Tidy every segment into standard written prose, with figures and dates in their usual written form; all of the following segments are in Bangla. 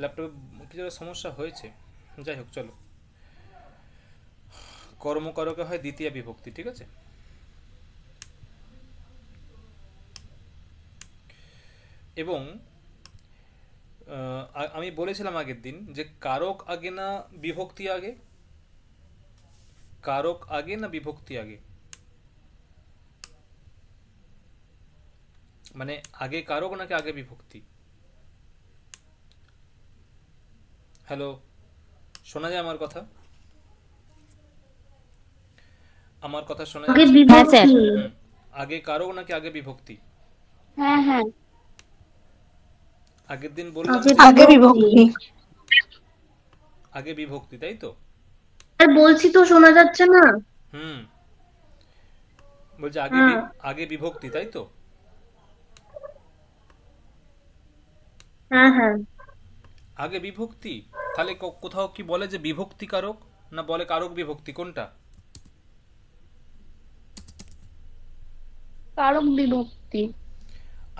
ল্যাপটপে কিছুটা সমস্যা হয়েছে, যাই হোক চলো। কর্মকারকে হয় দ্বিতীয় বিভক্তি, ঠিক আছে। এবং আমি বলেছিলাম আগের দিন যে কারক আগে না বিভক্তি আগে, কারক আগে না বিভক্তি আগে, মানে আগে কারক নাকি আগে বিভক্তি? হ্যালো, শোনা যায় আমার কথা? আমার কথা শোনা আগে যাচ্ছে? হ্যাঁ স্যার। বিভক্তি। হুম। আগে কারক নাকি আগে বিভক্তি? হ্যাঁ হ্যাঁ, আগের দিন বললাম আগে যে আগে বিভক্তি। বিভক্তি। আগে বিভক্তি, তাই তো? আর বলছি তো শোনা যাচ্ছে না। হুম। বলছে আগে হ্যাঁ আগে বিভক্তি, তাই তো? হ্যাঁ হ্যাঁ, আগে বিভক্তি। তাহলে কোথাও কি বলে যে বিভক্তি কারক, না বলে কারক বিভক্তি, কোনটা? কারক বিভক্তি।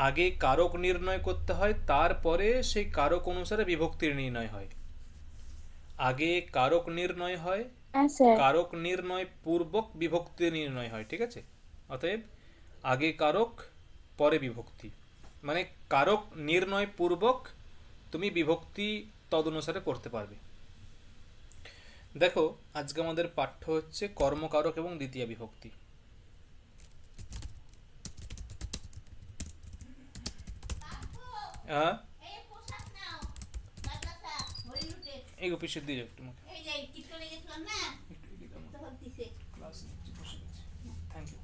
আগে কারক নির্ণয় করতে হয়, তারপরে সেই কারক অনুসারে বিভক্তির নির্ণয় হয়। আগে কারক নির্ণয় হয়, হ্যাঁ স্যার। কারক নির্ণয় পূর্বক বিভক্তি নির্ণয় হয়, ঠিক আছে। অতএব আগে কারক পরে বিভক্তি, মানে কারক নির্ণয় পূর্বক তুমি বিভক্তি তদনুসারে করতে পারবে। দেখো, আজকে আমাদের পাঠ্য হচ্ছে কর্মকারক এবং দ্বিতীয় বিভক্তি। হ্যাঁ, এই অফিসে দিয়ে যাও একটু আমাকে। Thank you.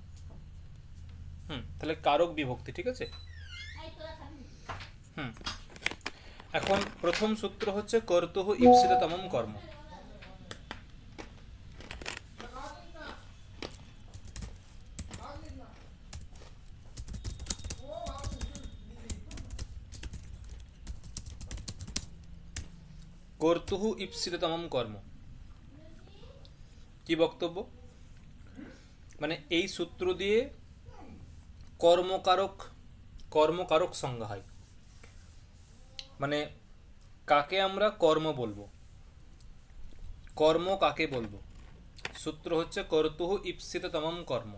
তাহলে কারক বিভক্তি, ঠিক আছে। হুম। এখন প্রথম সূত্র হচ্ছে কর্তুঃ ঈপ্সিততমম কর্ম। কর্তুঃ ঈপ্সিততমম কর্ম, কি বক্তব্য? মানে এই সূত্র দিয়ে কর্মকারক, কর্মকারক সংজ্ঞা হয়, মানে কাকে আমরা কর্ম বলবো, কর্ম কাকে বলবো। সূত্র হচ্ছে কর্তুঃ ঈপ্সিততমম কর্ম।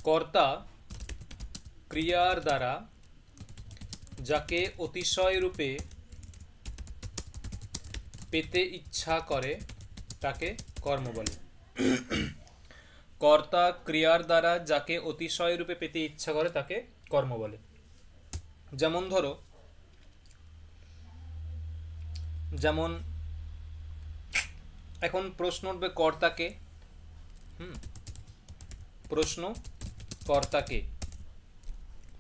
কর্তা ক্রিয়ার দ্বারা যাকে অতিশয় রূপে পেতে ইচ্ছা করে তাকে কর্ম বলে। কর্তা ক্রিয়ার দ্বারা যাকে অতিশয় রূপে পেতে ইচ্ছা করে তাকে কর্ম বলে। যেমন ধরো, যেমন এখন প্রশ্ন উঠবে কর্তাকে। প্রশ্ন, কর্তাকে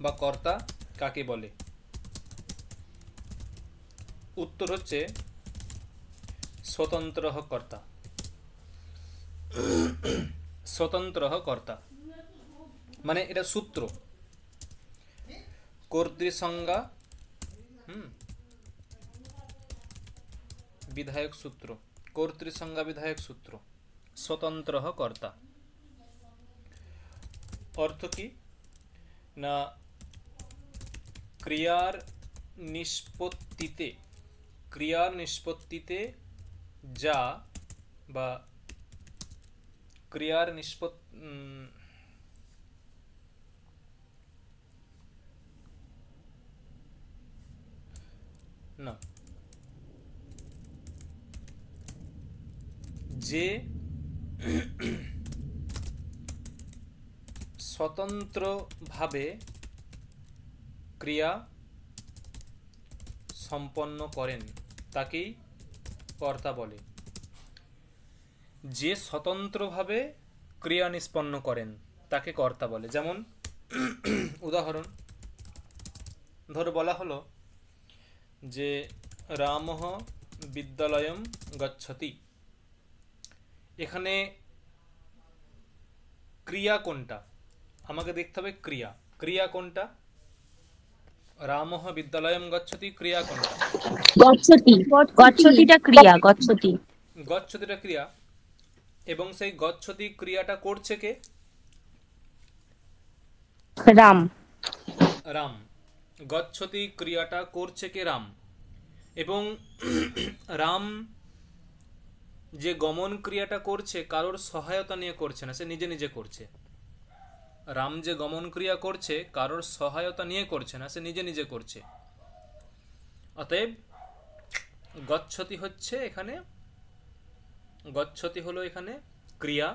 বা কর্তা কাকে বলে? উত্তর হচ্ছে স্বতন্ত্র কর্তা। স্বতন্ত্র কর্তা মানে এটা সূত্র, কর্তৃসংজ্ঞা বিধায়ক সূত্র, কর্তৃসংজ্ঞা বিধায়ক সূত্র, স্বতন্ত্র কর্তা। অর্থ কি না, ক্রিয়ার নিষ্পত্তিতে, ক্রিয়ার নিষ্পত্তিতে যা বা ক্রিয়ার না, যে স্বতন্ত্রভাবে ক্রিয়া সম্পন্ন করেন তাকেই কর্তা বলে। যে স্বতন্ত্রভাবে ক্রিয়া নিষ্পন্ন করেন তাকে কর্তা বলে। যেমন উদাহরণ ধরো, বলা হলো যে রামঃ বিদ্যালয়ম গচ্ছতি। এখানে ক্রিয়া কোনটা? আমাকে দেখতে হবে ক্রিয়া, ক্রিয়া কোনটা? রামः বিদ্যালয়ং গচ্ছতি ক্রিয়া কোনটা? গচ্ছতি। গচ্ছতি। গচ্ছতিটা ক্রিয়া, গচ্ছতি। গচ্ছতিটা ক্রিয়া, এবং সেই গচ্ছতি ক্রিয়াটা করছে কে? রাম। রাম। গচ্ছতি ক্রিয়াটা করছে কে? রাম। এবং রাম যে গমন ক্রিয়াটা করছে কারোর সহায়তা নিয়ে করছে না, সে নিজে নিজে করছে। রাম যে গমন ক্রিয়া করছে কারোর সহায়তা নিয়ে করছে না, সে নিজে নিজে করছে। অতএব গচ্ছতি হচ্ছে এখানে, গচ্ছতি হলো এখানে ক্রিয়া,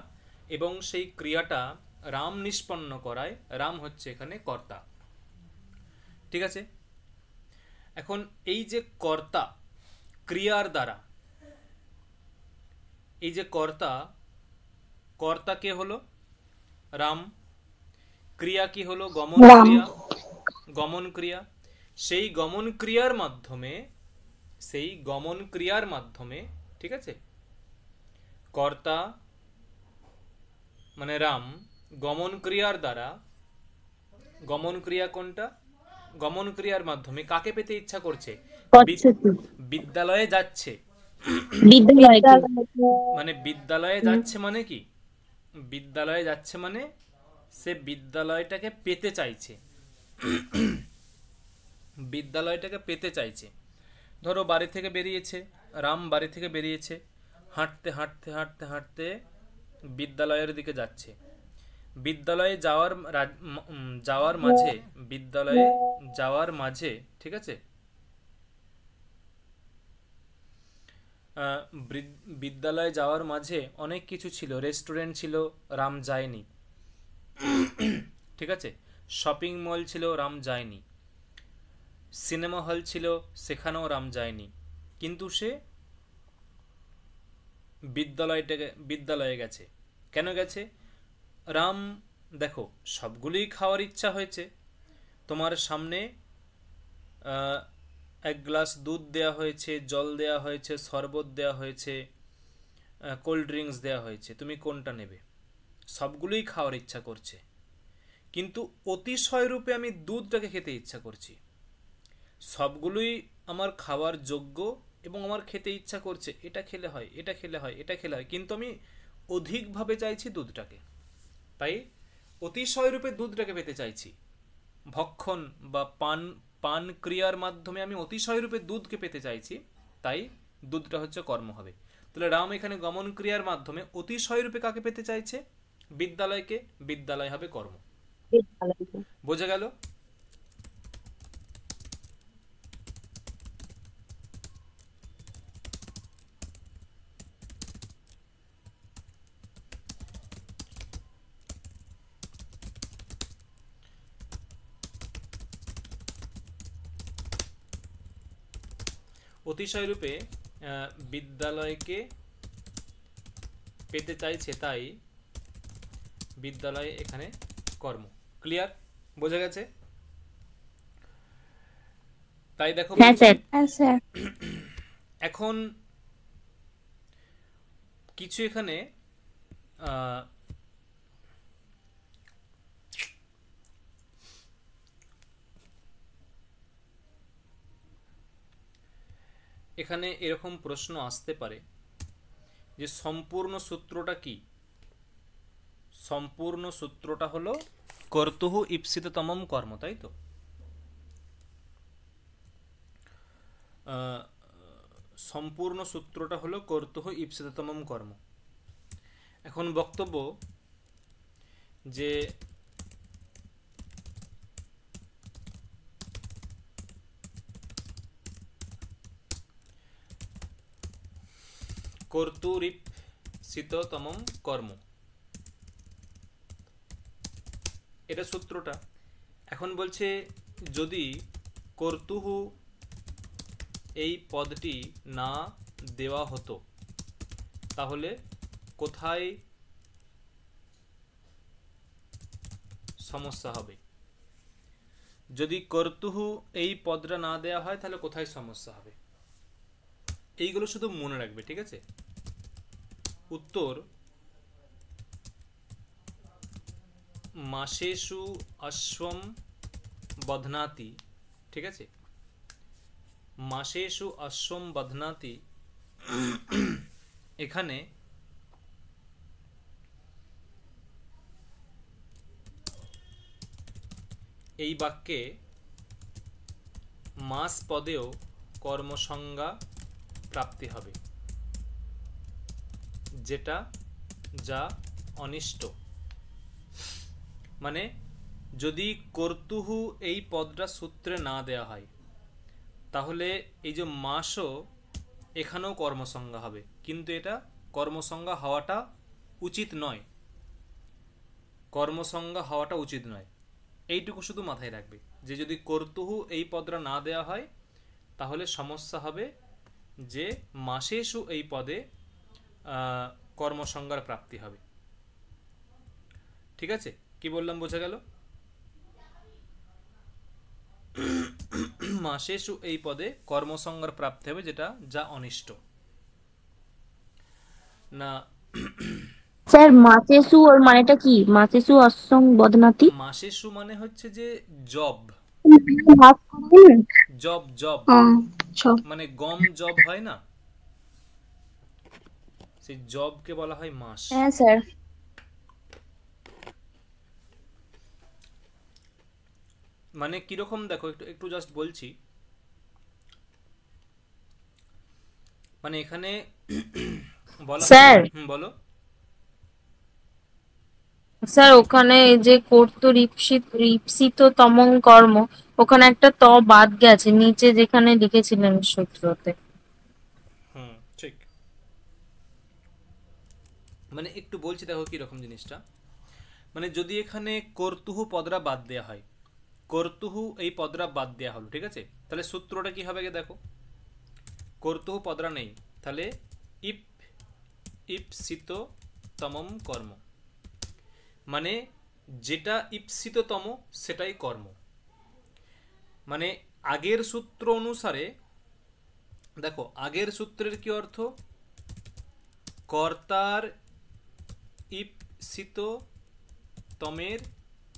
এবং সেই ক্রিয়াটা রাম নিষ্পন্ন করায়। রাম হচ্ছে এখানে কর্তা। ঠিক আছে? এখন এই যে কর্তা ক্রিয়ার দ্বারা, এই যে কর্তা, কর্তা কে হলো? রাম। ক্রিয়া কি হলো? গমন ক্রিয়া। গমন ক্রিয়া। সেই গমন ক্রিয়ার মাধ্যমে, সেই গমন ক্রিয়ার মাধ্যমে, ঠিক আছে, কর্তা মানে রাম গমন ক্রিয়ার দ্বারা, গমন ক্রিয়া কোনটা? গমন ক্রিয়ার মাধ্যমে কাকে পেতে ইচ্ছা করছে? গচ্ছতি। বিদ্যালয়ে যাচ্ছে। বিদ্যালয়কে। মানে বিদ্যালয়ে যাচ্ছে মানে কি? বিদ্যালয়ে যাচ্ছে মানে সে বিদ্যালয়টাকে পেতে চাইছে। বিদ্যালয়টাকে পেতে চাইছে। ধরো বাড়ি থেকে বেরিয়েছে, রাম বাড়ি থেকে বেরিয়েছে, হাঁটতে হাঁটতে হাঁটতে হাঁটতে বিদ্যালয়ের দিকে যাচ্ছে। বিদ্যালয়ে যাওয়ার মাঝে, বিদ্যালয়ে যাওয়ার মাঝে, ঠিক আছে, বিদ্যালয়ে যাওয়ার মাঝে অনেক কিছু ছিল। রেস্টুরেন্ট ছিল, রাম যায়নি। ঠিক আছে? শপিং মল ছিল, রাম যায়নি। সিনেমা হল ছিল, সেখানেও রাম যায়নি। কিন্তু সে বিদ্যালয়ে গেছে। কেন গেছে? রাম, দেখো, সবগুলোই খাওয়ার ইচ্ছা হয়েছে। তোমার সামনে এক গ্লাস দুধ দেয়া হয়েছে, জল দেয়া হয়েছে, শরবত দেয়া হয়েছে, কোল্ড ড্রিঙ্কস দেয়া হয়েছে। তুমি কোনটা নেবে? সবগুলোই খাওয়ার ইচ্ছা করছে, কিন্তু অতিশয় রূপে আমি দুধটাকে খেতে ইচ্ছা করছি। সবগুলোই আমার খাওয়ার যোগ্য এবং আমার খেতে ইচ্ছা করছে, এটা খেলে হয়, এটা খেলে হয়, এটা খেলে হয়, কিন্তু আমি অধিকভাবে চাইছি দুধটাকে। তাই অতিশয় রূপে দুধটাকে পেতে চাইছি। ভক্ষণ বা পান ক্রিয়ার মাধ্যমে আমি অতিশয় রূপে দুধকে পেতে চাইছি, তাই দুধটা হচ্ছে কর্ম হবে। তাহলে রাম এখানে গমন ক্রিয়ার মাধ্যমে অতিশয় রূপে কাকে পেতে চাইছে? বিদ্যালয়কে। বিদ্যালয় হবে কর্ম। বোঝা গেল? অতিশয় রূপে বিদ্যালয়কে পেতে চাইছে, তাই বিদ্যালয় এখানে কর্ম। ক্লিয়ার? বোঝা গেছে? তাই দেখো, হ্যাঁ স্যার। এখন কিছু এখানে এখানে এরকম প্রশ্ন আসতে পারে যে সম্পূর্ণ সূত্রটা কি? সম্পূর্ণ সূত্রটা হলো কর্তুহু ঈপ্সিততমম কর্ম, তাই তো? সম্পূর্ণ সূত্রটা হলো কর্তুহু ঈপ্সিততমম কর্ম। এখন বক্তব্য যে কর্তুরীপ্সিততমম কর্ম, এটা সূত্রটা। এখন বলছে যদি কর্তুহু এই পদটি না দেওয়া হতো তাহলে কোথায় সমস্যা হবে? যদি কর্তুহু এই পদটা না দেওয়া হয় তাহলে কোথায় সমস্যা হবে? এইগুলো শুধু মনে রাখবে, ঠিক আছে? উত্তর: মাসেষু অশ্বম বধ্নাতি ঠিক আছে। মাসেষু অশ্বম বধ্নাতি, এখানে এই বাক্যে মাস পদেও কর্মসংজ্ঞা প্রাপ্তি হবে, যেটা যা অনিষ্ট। মানে যদি কর্তুহু এই পদটা সূত্রে না দেয়া হয়, তাহলে এই যে মাসও এখানেও কর্মসংজ্ঞা হবে, কিন্তু এটা কর্মসংজ্ঞা হওয়াটা উচিত নয়, কর্মসংজ্ঞা হওয়াটা উচিত নয়। এইটুকু শুধু মাথায় রাখবে যে যদি কর্তুহু এই পদটা না দেয়া হয়, তাহলে সমস্যা হবে যে মাসেষু এই পদে কর্মসংজ্ঞার প্রাপ্তি হবে। ঠিক আছে, কি বললাম বোঝা গেল? মাসেষু এই পদে কর্মসংজ্ঞার প্রাপ্তি হবে, যেটা যা অনিষ্ট না। স্যার মাচেসু ওর মানেটা কি? মাচেসু অশ্বং বদনাতি। মাসেষু মানে হচ্ছে যে জব, ভাগ করবেন? জব জব সব। মানে গম জব হয় না, সেই জবকে বলা হয় মাস। হ্যাঁ স্যার। মানে কিরকম দেখো, একটু একটু জাস্ট বলছি। মানে এখানে বলা স্যার বলো। স্যার ওখানে এই যে কর্তৃ ঈপ্সিত তমং কর্ম, ওখানে একটা ত বাদ গেছে নিচে যেখানে লিখেছিলেন সূত্রতে। ঠিক। মানে একটু বলছি দেখো কিরকম জিনিসটা। মানে যদি এখানে কর্তুহু পদরা বাদ দেয়া হয়, কর্তুহু এই পদরা বাদ দেয়া হলো, ঠিক আছে, তাহলে সূত্রটা কি হবে দেখো। কর্তুহু পদরা নেই, তাহলে ইপ ইপসিত তমম কর্ম, মানে যেটা ইপসিততম সেটাই কর্ম। মানে আগের সূত্র অনুসারে দেখো, আগের সূত্রের কি অর্থ? কর্তার ইপসিত তমের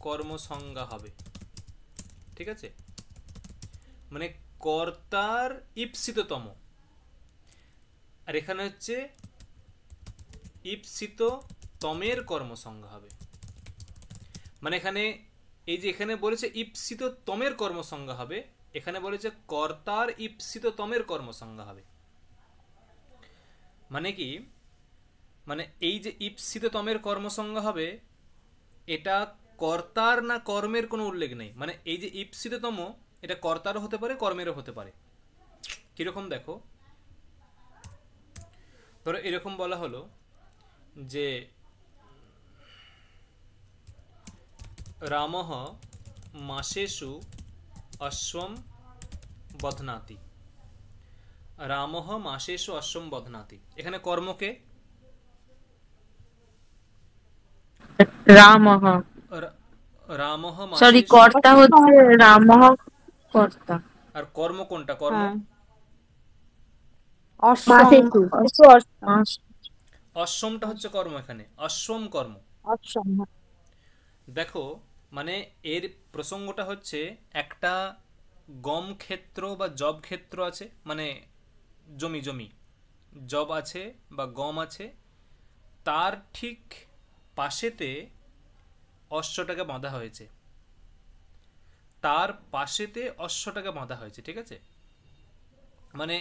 কর্মসংজ্ঞা হবে, ঠিক আছে। মানে কর্তার ইপসিততম, আর এখানে হচ্ছে ইপসিত তমের কর্মসংজ্ঞা হবে। মানে এখানে এই যে এখানে বলেছে ইপসিত তমের কর্মসংজ্ঞা হবে, এখানে বলেছে কর্তার ইপসিত তমের কর্মসংজ্ঞা হবে। মানে কি? মানে এই যে ইপসিত তমের কর্মসংজ্ঞা হবে, এটা কর্তার না কর্মের কোনো উল্লেখ নেই। মানে এই যে ইপসিততম, এটা কর্তারও হতে পারে কর্মেরও হতে পারে। কিরকম দেখো, ধরো এরকম বলা হলো যে রামঃ মাসেষু অশ্বম বধ্নাতি, রামঃ মাসেষু অশ্বম বধ্নাতি, এখানে কর্মকে রামঃ, রামঃ সরি মাসেষু, কর্তা হচ্ছে রামঃ কর্তা। আর কর্ম কোনটা? কর্ম মাচেসু অশ্বমটা হচ্ছে কর্ম, এখানে অশ্বম কর্ম। দেখো মানে এর প্রসঙ্গটা হচ্ছে একটা গম ক্ষেত্র বা জব ক্ষেত্র আছে, মানে জমি জমি জব আছে বা গম আছে, তার ঠিক পাশেতে অশ্বটাকে বাঁধা হয়েছে, তার পাশেতে অশ্বটাকে বাঁধা হয়েছে, ঠিক আছে। মানে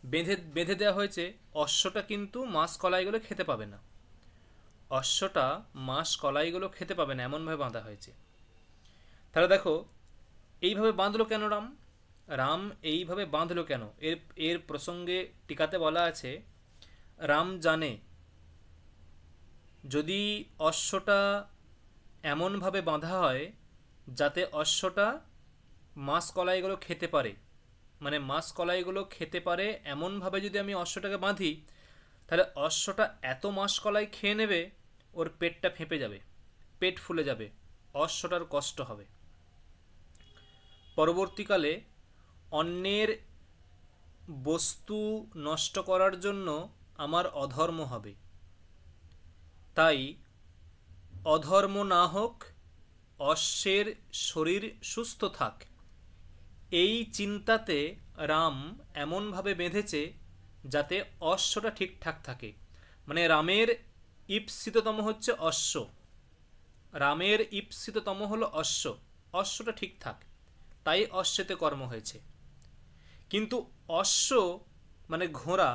বেঁধে বেঁধে দেওয়া হয়েছে, অশ্বটা কিন্তু মাছ কলাইগুলো খেতে পাবে না, অশ্বটা মাছ কলাইগুলো খেতে পাবে না, এমনভাবে বাঁধা হয়েছে। তাহলে দেখো এইভাবে বাঁধলো কেন রাম? রাম এইভাবে বাঁধলো কেন? এর এর প্রসঙ্গে টিকাতে বলা আছে, রাম জানে যদি অশ্বটা এমনভাবে বাঁধা হয় যাতে অশ্বটা মাছ কলাইগুলো খেতে পারে, মানে মাছ কলাইগুলো খেতে পারে এমনভাবে যদি আমি অশ্বটাকে বাঁধি, তাহলে অশ্বটা এত মাছ কলাই খেয়ে নেবে, ওর পেটটা ফেঁপে যাবে, পেট ফুলে যাবে, অশ্বটার কষ্ট হবে, পরবর্তীকালে অন্যের বস্তু নষ্ট করার জন্য আমার অধর্ম হবে। তাই অধর্ম না হোক, অশ্বের শরীর সুস্থ থাক, এই চিন্তাতে রাম এমনভাবে বেঁধেছে যাতে অশ্বটা ঠিকঠাক থাকে। মানে রামের ঈপ্সিততম হচ্ছে অশ্ব, রামের ঈপ্সিততম হলো অশ্ব, অশ্বটা ঠিকঠাক, তাই অশ্বেতে কর্ম হয়েছে। কিন্তু অশ্ব মানে ঘোড়া,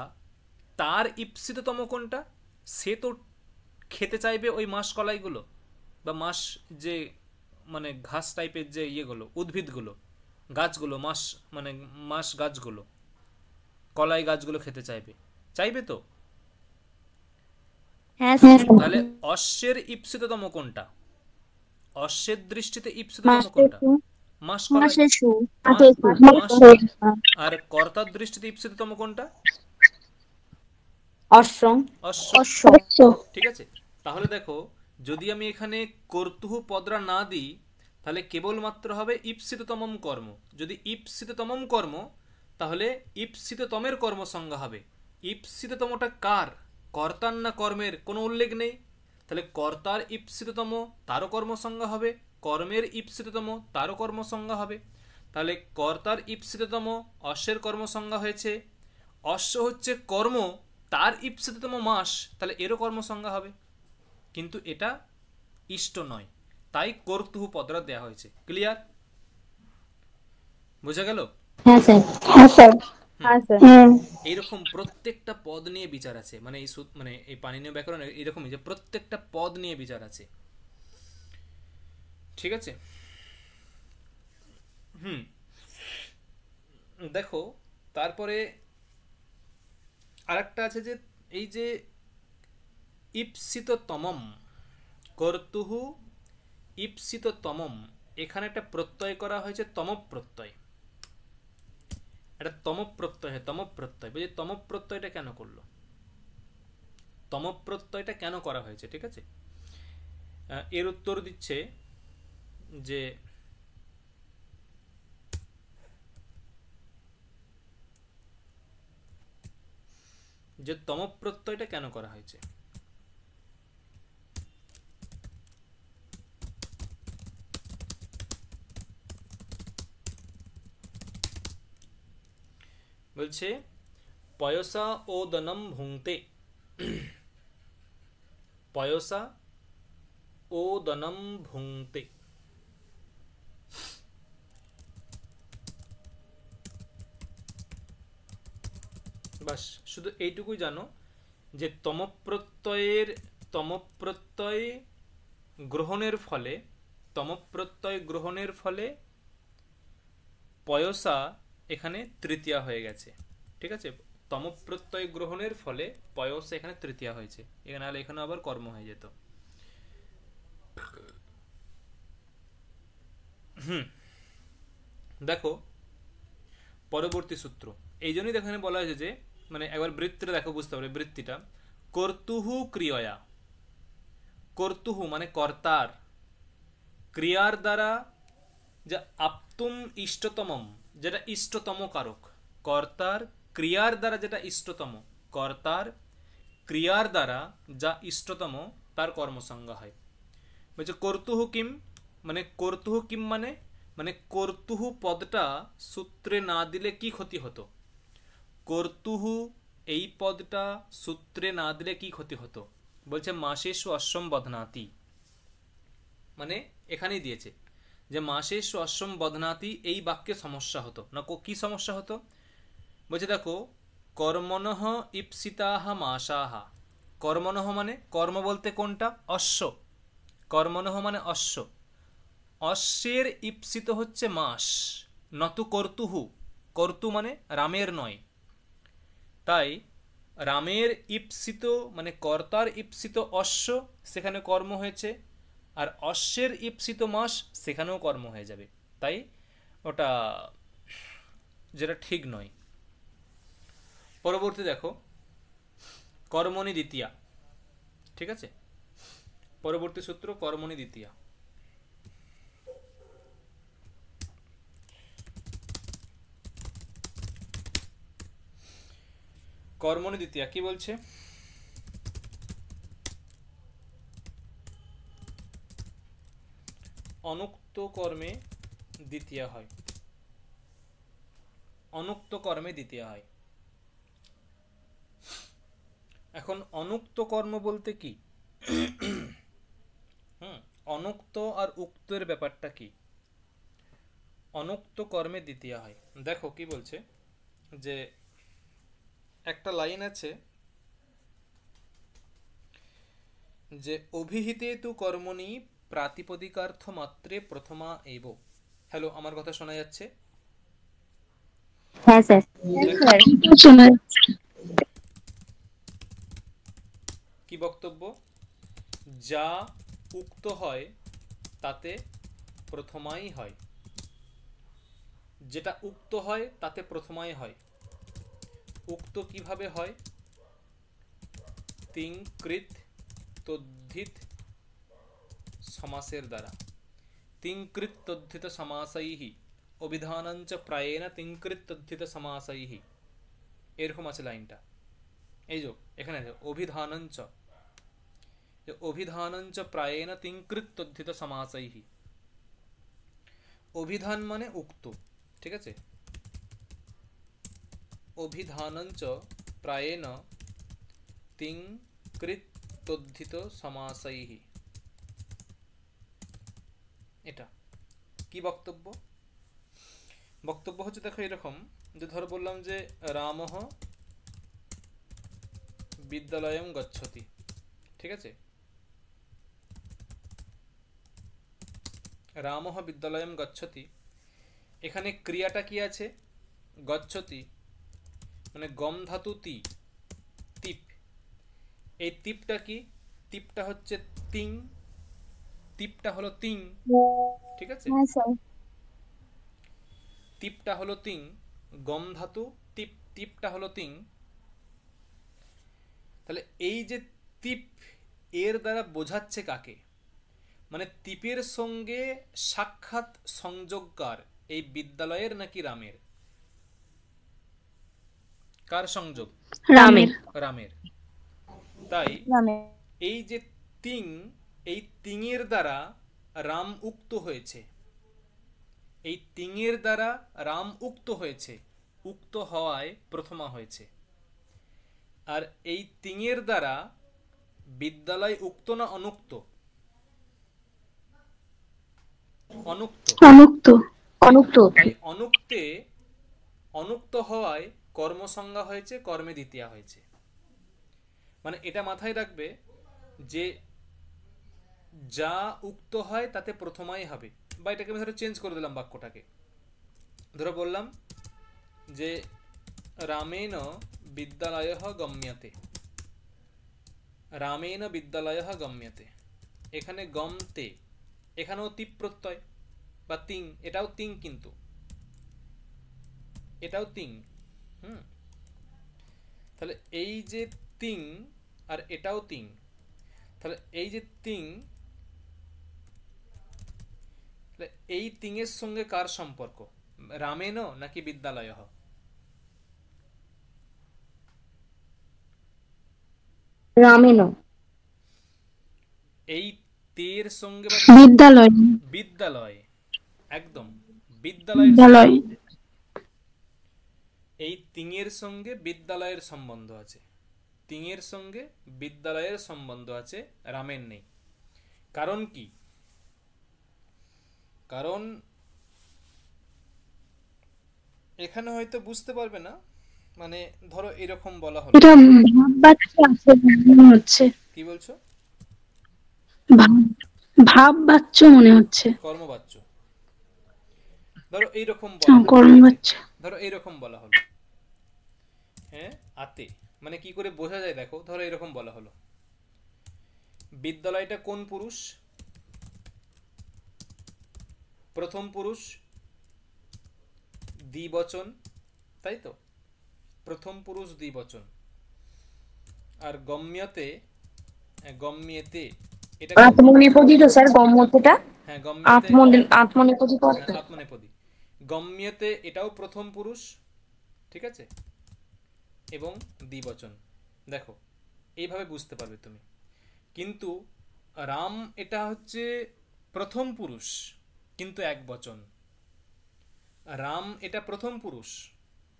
তার ঈপ্সিততম কোনটা? সে তো খেতে চাইবে ওই মাসকলাইগুলো বা মাস যে মানে ঘাস টাইপের যে ইয়েগুলো, উদ্ভিদগুলো, গাছগুলো, মাস মানে মাস গাছগুলো, কলাই গাছগুলো খেতে চাইবে, চাইবে তো। হ্যাঁ স্যার। তাহলে অশ্বের ঈপ্সিততম কোনটা? অশ্বের দৃষ্টিতে ঈপ্সিততম কোনটা? মাসকলাই। মাসের সু। মাসকলাই। আর কর্তার দৃষ্টিতে ঈপ্সিততম কোনটা? অশ্ব। অশ্ব। ঠিক আছে, তাহলে দেখো যদি আমি এখানে কর্তুহু পদরা না দিই তাহলে কেবলমাত্র হবে ঈপ্সিততমম কর্ম। যদি ঈপ্সিততমম কর্ম, তাহলে ঈপ্সিততমের কর্ম সংজ্ঞা হবে। ঈপ্সিততমটা কার? কর্তার না কর্মের? কোনো উল্লেখ নেই। তাহলে কর্তার ঈপ্সিততম তারও কর্ম সংজ্ঞা হবে, কর্মের ঈপ্সিততম তারও কর্ম সংজ্ঞা হবে। তাহলে কর্তার ঈপ্সিততম অশ্বের কর্ম সংজ্ঞা হয়েছে, অশ্ব হচ্ছে কর্ম, তার ঈপ্সিততম মাস, তাহলে এরও কর্ম সংজ্ঞা হবে। কিন্তু এটা ইষ্ট নয়, তাই কর্তুহু পদরা দেয়া হয়েছে। ক্লিয়ার? বোঝা গেল? হ্যাঁ স্যার। হ্যাঁ স্যার। হ্যাঁ স্যার। এইরকম প্রত্যেকটা পদ নিয়ে বিচার আছে, মানে এই মানে এই পাণিনীয় ব্যাকরণ এরকমই যে প্রত্যেকটা পদ নিয়ে বিচার আছে। ঠিক আছে? দেখো তারপরে আরেকটা আছে যে এই যে ঈপ্সিততমম, কর্তুহু ঈপ্সিততমম, এখানে একটা প্রত্যয় করা হয়েছে তম প্রত্যয়। এটা তম প্রত্যয়, হ্যাঁ তম প্রত্যয়। বুঝলি তম প্রত্যয়টা কেন করলো? তম প্রত্যয়টা কেন করা হয়েছে? ঠিক আছে, এর উত্তর দিচ্ছে যে যে তম প্রত্যয়টা কেন করা হয়েছে। বলছে পয়সা ও দনম ভুংতে, পয়সা ও দনম ভুংতে। বাস শুধু এইটুকুই জানো যে তম প্রত্যয় গ্রহণের ফলে, তম প্রত্যয় গ্রহণের ফলে পয়সা এখানে তৃতীয়া হয়ে গেছে। ঠিক আছে, তম প্রত্যয় গ্রহণের ফলে পয়সা এখানে তৃতীয়া হয়েছে, এখানে হলে এখানে আবার কর্ম হয়ে যেত। দেখো পরবর্তী সূত্র, এই জন্যই এখানে বলা হয়েছে যে মানে একবার বৃত্তিটা দেখো, বুঝতে পারবে বৃত্তিটা। কর্তুহু ক্রিয়া, কর্তুহু মানে কর্তার, ক্রিয়ার দ্বারা যা আপ্তুম ইষ্টতমম, যেটা ইষ্টতম কারক, কর্তার ক্রিয়ার দ্বারা যেটা ইষ্টতম, কর্তার ক্রিয়ার দ্বারা যা ইষ্টতম তার কর্মসংজ্ঞা হয়। বলছে কর্তুহু কিম, মানে কর্তুহু কিম মানে মানে কর্তুহু পদটা সূত্রে না দিলে কি ক্ষতি হতো? কর্তুহু এই পদটা সূত্রে না দিলে কি ক্ষতি হতো? বলছে মাসেষু অশ্বম বধনাতি, মানে এখানেই দিয়েছে যে মাসেষু অশ্বম বধনাতি, এই বাক্যে সমস্যা হতো না। কি সমস্যা হতো? বলছে দেখো কর্মণঃ ঈপ্সিতাঃ মাসাঃ, কর্মণঃ মানে কর্ম বলতে কোনটা? অশ্ব, কর্মণঃ মানে অশ্ব, অশ্বের ঈপ্সিত হচ্ছে মাস, নতু কর্তুহু, কর্তু মানে রামের নয়। তাই রামের ঈপ্সিত মানে কর্তার ঈপ্সিত অশ্ব, সেখানে কর্ম হয়েছে, আর অশ্বের ঈপ্সিত মাস সেখানেও কর্ম হয়ে যাবে, তাই ওটা যেটা ঠিক নয়। পরবর্তী দেখো কর্মণি দ্বিতীয়া। ঠিক আছে, পরবর্তী সূত্র কর্মণি দ্বিতীয়া। কর্মণি দ্বিতীয়া কি বলছে? অনুক্ত কর্মে দ্বিতীয়া হয়। অনুক্ত কর্মে দ্বিতীয়া হয়। এখন অনুক্ত কর্ম বলতে কি? অনুক্ত আর উক্তের ব্যাপারটা কি? অনুক্ত কর্মে দ্বিতীয়া হয়। দেখো কি বলছে, যে একটা লাইন আছে যে অভিহিতে তু কর্মণি প্রাতিপদিকার্থ মাত্রে প্রথমা এব। হ্যালো, আমার কথা শোনা যাচ্ছে? হ্যাঁ স্যার। দেখো শোনা কি বক্তব্য, যা উক্ত হয় তাতে প্রথমাই হয়, যেটা উক্ত হয় তাতে প্রথমাই হয়। উক্ত কিভাবে হয়? তিং কৃত তদ্ধিত সমাসের দ্বারা। তিং কৃত তদ্ধিত সমাসৈহি অভিধানঞ্চ প্রায়েণ তিং কৃত তদ্ধিত সমাসৈহি, এরকম আছে লাইনটা। এই যে এখানে আছে অভিধানঞ্চ, অভিধানঞ্চ প্রায়েণ তিং কৃত তদ্ধিত সমাসৈহি। অভিধান মানে উক্ত, ঠিক আছে? অভিধানঞ্চ প্রায়েণ তিং কৃত তদ্ধিত সমাসৈহি, এটা কি বক্তব্য? বক্তব্য হচ্ছে দেখো এরকম, যে ধরো বললাম যে রামঃ বিদ্যালয়ং গচ্ছতি, ঠিক আছে? রামঃ বিদ্যালয়ং গচ্ছতি, এখানে ক্রিয়াটা কি আছে? গচ্ছতি, মানে গম ধাতু তি, তিপ। এই তিপটা কি? তিপটা হচ্ছে তিং, তিপটা হলো তিং, ঠিক আছে? হ্যাঁ স্যার। তিপটা হলো তিং, গম ধাতু তিপ, তিপটা হলো তিং। তাহলে এই যে তিপ, এর দ্বারা বোঝাচ্ছে কাকে? মানে তিপের সঙ্গে সাক্ষাৎ সংযোগকার, এই বিদ্যালয়ের নাকি রামের? কার সংযোগ? রামের। রামের। তাই রামের। এই যে তিং, এই তিঙের দ্বারা রাম উক্ত হয়েছে, এই তিঙের দ্বারা রাম উক্ত হয়েছে, উক্ত হওয়ায় প্রথমা হয়েছে। আর এই তিঙের দ্বারা বিদ্যালয় উক্ত না অনুক্ত? অনুক্ত। অনুক্ত। অনুক্ত। তাই অনুক্তে, অনুক্ত হওয়ায় কর্মসংজ্ঞা হয়েছে, কর্মে দ্বিতীয়া হয়েছে। মানে এটা মাথায় রাখবে যে যা উক্ত হয় তাতে প্রথমাই হবে। বা এটাকে আমি ধরো চেঞ্জ করে দিলাম বাক্যটাকে, ধরো বললাম যে রামেণ বিদ্যালয়ঃ গম্যতে, রামেণ বিদ্যালয়ঃ গম্যতে। এখানে গমতে, এখানেও তিপ প্রত্যয় বা তিং, এটাও তিং, কিন্তু এটাও তিং। তাহলে এই যে তিং আর এটাও তিং, তাহলে এই যে তিং, এই তিঙের সঙ্গে কার সম্পর্ক? রামেণ নাকি বিদ্যালয়ঃ? রামেণ। এই তের সঙ্গে বিদ্যালয়। বিদ্যালয়, একদম বিদ্যালয়ের বিদ্যালয়। এই তিঙের সঙ্গে বিদ্যালয়ের সম্বন্ধ আছে, তিঙের সঙ্গে বিদ্যালয়ের সম্বন্ধ আছে, রামের নেই। কারণ কি? কারণ এখানে হয়তো বুঝতে পারবে না, মানে ধরো এরকম বলা হলো। এটা ভাববাচ্য আছে মনে হচ্ছে। কি বলছো? ভাববাচ্য মনে হচ্ছে। কর্মবাচ্য। ধরো এইরকম বলা হলো, কর্মবাচ্য। ধরো এইরকম বলা হলো, হ্যাঁ আতে, মানে কি করে বোঝা যায় দেখো, ধরো এরকম বলা হলো বিদ্যালয়টা কোন পুরুষ? প্রথম পুরুষ, দ্বিবচন, তাই তো? প্রথম পুরুষ দ্বিবচন। আর গম্যতে, গম্যেতে, এটা আত্মনেপদী তো স্যার গম্যতেটা? হ্যাঁ গম্যতে, আত্মনেপদী পদ। আত্মনেপদী। গম্যতে এটাও প্রথম পুরুষ, ঠিক আছে, এবং দ্বিবচন। দেখো এইভাবে বুঝতে পারবে তুমি। কিন্তু রাম এটা হচ্ছে প্রথম পুরুষ কিন্তু এক বচন। রাম এটা প্রথম পুরুষ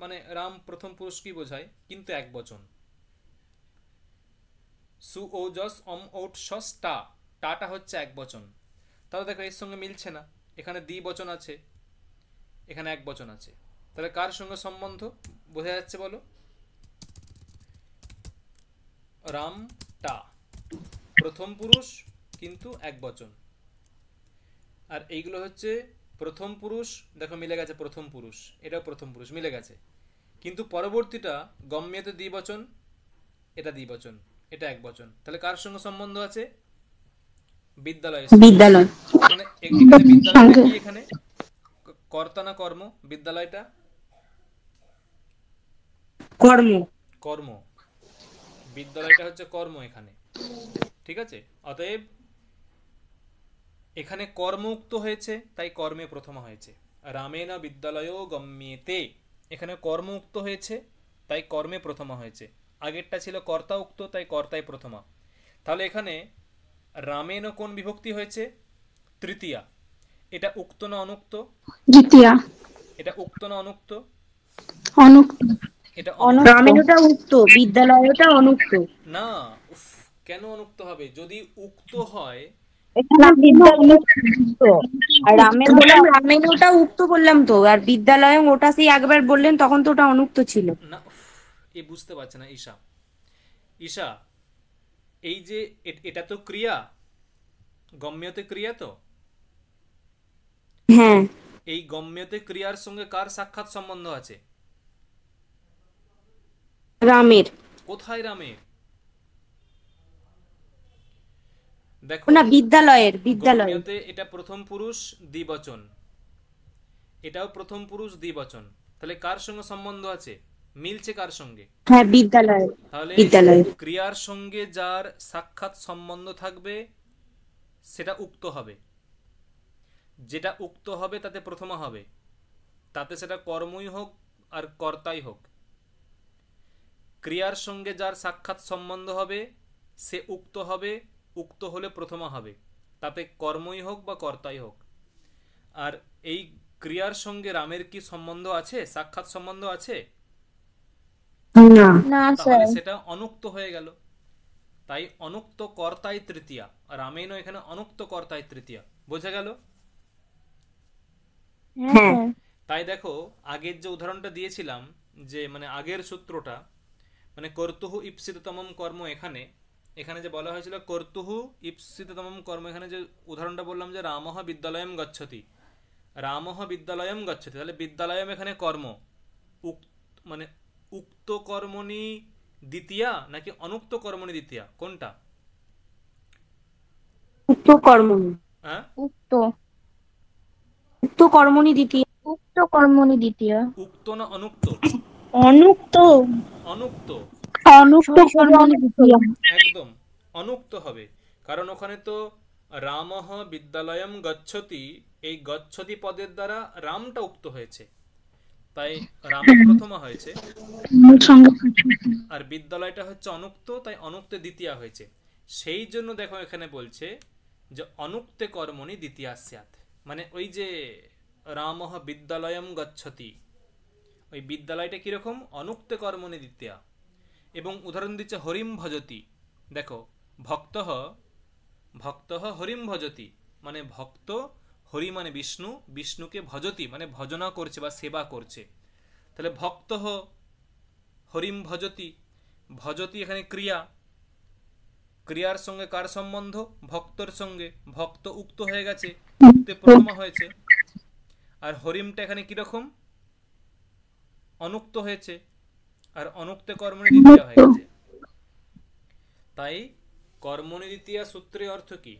মানে রাম প্রথম পুরুষ কি বোঝায়, কিন্তু এক বচন। সু ও জস অম ওট সস টা, টাটা হচ্ছে এক বচন। তাহলে দেখো এর সঙ্গে মিলছে না, এখানে দ্বি বচন আছে, এখানে এক বচন আছে, তাহলে কার সঙ্গে সম্বন্ধ বোঝা যাচ্ছে বলো? রাম টা প্রথম পুরুষ কিন্তু এক বচন। আর এইগুলো হচ্ছে প্রথম পুরুষ, দেখো মিলে গেছে প্রথম পুরুষ, এটাও প্রথম পুরুষ মিলে গেছে, কিন্তু পরবর্তীটা গম্যতে দ্বিবচন, এটা দ্বিবচন, এটা এক বচন। তাহলে কার সঙ্গে সম্বন্ধ আছে? বিদ্যালয়ের সঙ্গে। বিদ্যালয় এখানে এখানে বিদ্যালয়টা কি, এখানে কর্তা না কর্ম? বিদ্যালয়টা কর্ম। কর্ম, বিদ্যালয়টা হচ্ছে কর্ম এখানে, ঠিক আছে? অতএব এখানে কর্ম উক্ত হয়েছে, তাই কর্মে প্রথমা হয়েছে। রামেনা বিদ্যালয় গম্যেতে, এখানে কর্ম উক্ত হয়েছে, তাই কর্মে প্রথমা হয়েছে। আগেরটা ছিল কর্তা উক্ত, তাই কর্তায় প্রথমা। তাহলে এখানে রামেন কোন বিভক্তি হয়েছে? তৃতীয়া। এটা উক্ত না অনুক্ত? দ্বিতীয়া। এটা উক্ত না অনুক্ত? অনুক্ত। এটা অনুক্ত। রামেণুটা উক্ত, বিদ্যালয়টা অনুক্ত। না, উফ, কেন অনুক্ত হবে? যদি উক্ত হয়, এখানে বিদ্যালয় উক্ত, আর রামেণুটা উক্ত বললাম তো, আর বিদ্যালয় ওটা সেই একবার বললেন তখন তো ওটা অনুক্ত ছিল। না উফ, এ বুঝতে পারছে না ঈশা। ঈশা, এই যে এটা তো ক্রিয়া, গম্যতে ক্রিয়া তো, হ্যাঁ। এই গম্যতে ক্রিয়ার সঙ্গে কার সাক্ষাৎ সম্বন্ধ আছে? রামের। কোথায় রামের? দেখো না, বিদ্যালয়ের। বিদ্যালয়। গম্যতে এটা প্রথম পুরুষ দ্বিবচন, এটাও প্রথম পুরুষ দ্বিবচন, তাহলে কার সঙ্গে সম্বন্ধ আছে? মিলছে কার সঙ্গে? হ্যাঁ, বিদ্যালয়। তাহলে বিদ্যালয়। ক্রিয়ার সঙ্গে যার সাক্ষাৎ সম্বন্ধ থাকবে সেটা উক্ত হবে, যেটা উক্ত হবে তাতে প্রথমা হবে, তাতে সেটা কর্মই হোক আর কর্তাই হোক। ক্রিয়ার সঙ্গে যার সাক্ষাৎ সম্বন্ধ হবে সে উক্ত হবে, উক্ত হলে প্রথমা হবে, তাতে কর্মই হোক বা কর্তাই হোক। আর এই ক্রিয়ার সঙ্গে রামের কি সম্বন্ধ আছে? সাক্ষাৎ সম্বন্ধ আছে? না। তাহলে সেটা অনুক্ত হয়ে গেল, তাই অনুক্ত কর্তাই তৃতীয়া। রামেনও এখানে অনুক্ত কর্তাই তৃতীয়া, বোঝা গেল? হ্যাঁ। তাই দেখো আগের যে উদাহরণটা দিয়েছিলাম, যে মানে আগের সূত্রটা, মানে কর্তুহু ইপ্সিততমম কর্ম, এখানে এখানে যে বলা হয়েছিল কর্তুহু ইপ্সিততমম কর্ম, এখানে যে উদাহরণটা বললাম যে রামহ বিদ্যালয়ম গচ্ছতি, রামহ বিদ্যালয়ম গচ্ছতি, তাহলে বিদ্যালয়ম এখানে কর্ম, মানে উক্ত কর্মণি দ্বিতীয়া নাকি অনুক্ত কর্মণি দ্বিতীয়া, কোনটা? উক্ত কর্মণি। হ্যাঁ, উক্ত, উক্ত কর্মণি দ্বিতীয়। উক্ত কর্মণি দ্বিতীয়। উক্ত না অনুক্ত? অনুক্ত, অনুক্ত। অনুক্ত কর্মণি দ্বিতীয়। একদম অনুক্ত হবে, কারণ ওখানে তো রামহ বিদ্যালয়ম গচ্ছতি, এই গচ্ছতি পদের দ্বারা রামটা উক্ত হয়েছে, তাই রামে প্রথমা হয়েছে, আর বিদ্যালয়টা হচ্ছে অনুক্ত, তাই অনুক্তে দ্বিতীয়া হয়েছে। সেই জন্য দেখো এখানে বলছে যে অনুক্তে কর্মণি দ্বিতীয়া স্যাৎ, মানে ওই যে রামহ বিদ্যালয়ম গচ্ছতি, ওই বিদ্যালয়টা কিরকম? অনুক্তে কর্মণি দ্বিতীয়া। এবং উদাহরণ দিচ্ছে হরিম ভজতি, দেখো ভক্তঃ, ভক্তঃ হরিম ভজতি, মানে ভক্ত, হরি মানে বিষ্ণু, বিষ্ণুকে ভজতি মানে ভজনা করছে বা সেবা করছে, তাহলে ভক্তঃ হরিম ভজতি, ভজতি এখানে ক্রিয়া, ক্রিয়ার সঙ্গে কার সম্বন্ধ? ভক্তর সঙ্গে, ভক্ত উক্ত হয়ে গেছে, উক্তে প্রথমা হয়েছে। আর হরিমটা এখানে কিরকম? অনুক্ত হয়েছে, আর অনুক্তে কর্মণি দ্বিতীয়া হয়ে গেছে। তাই কর্মণি দ্বিতীয়া সূত্রে অর্থ কি?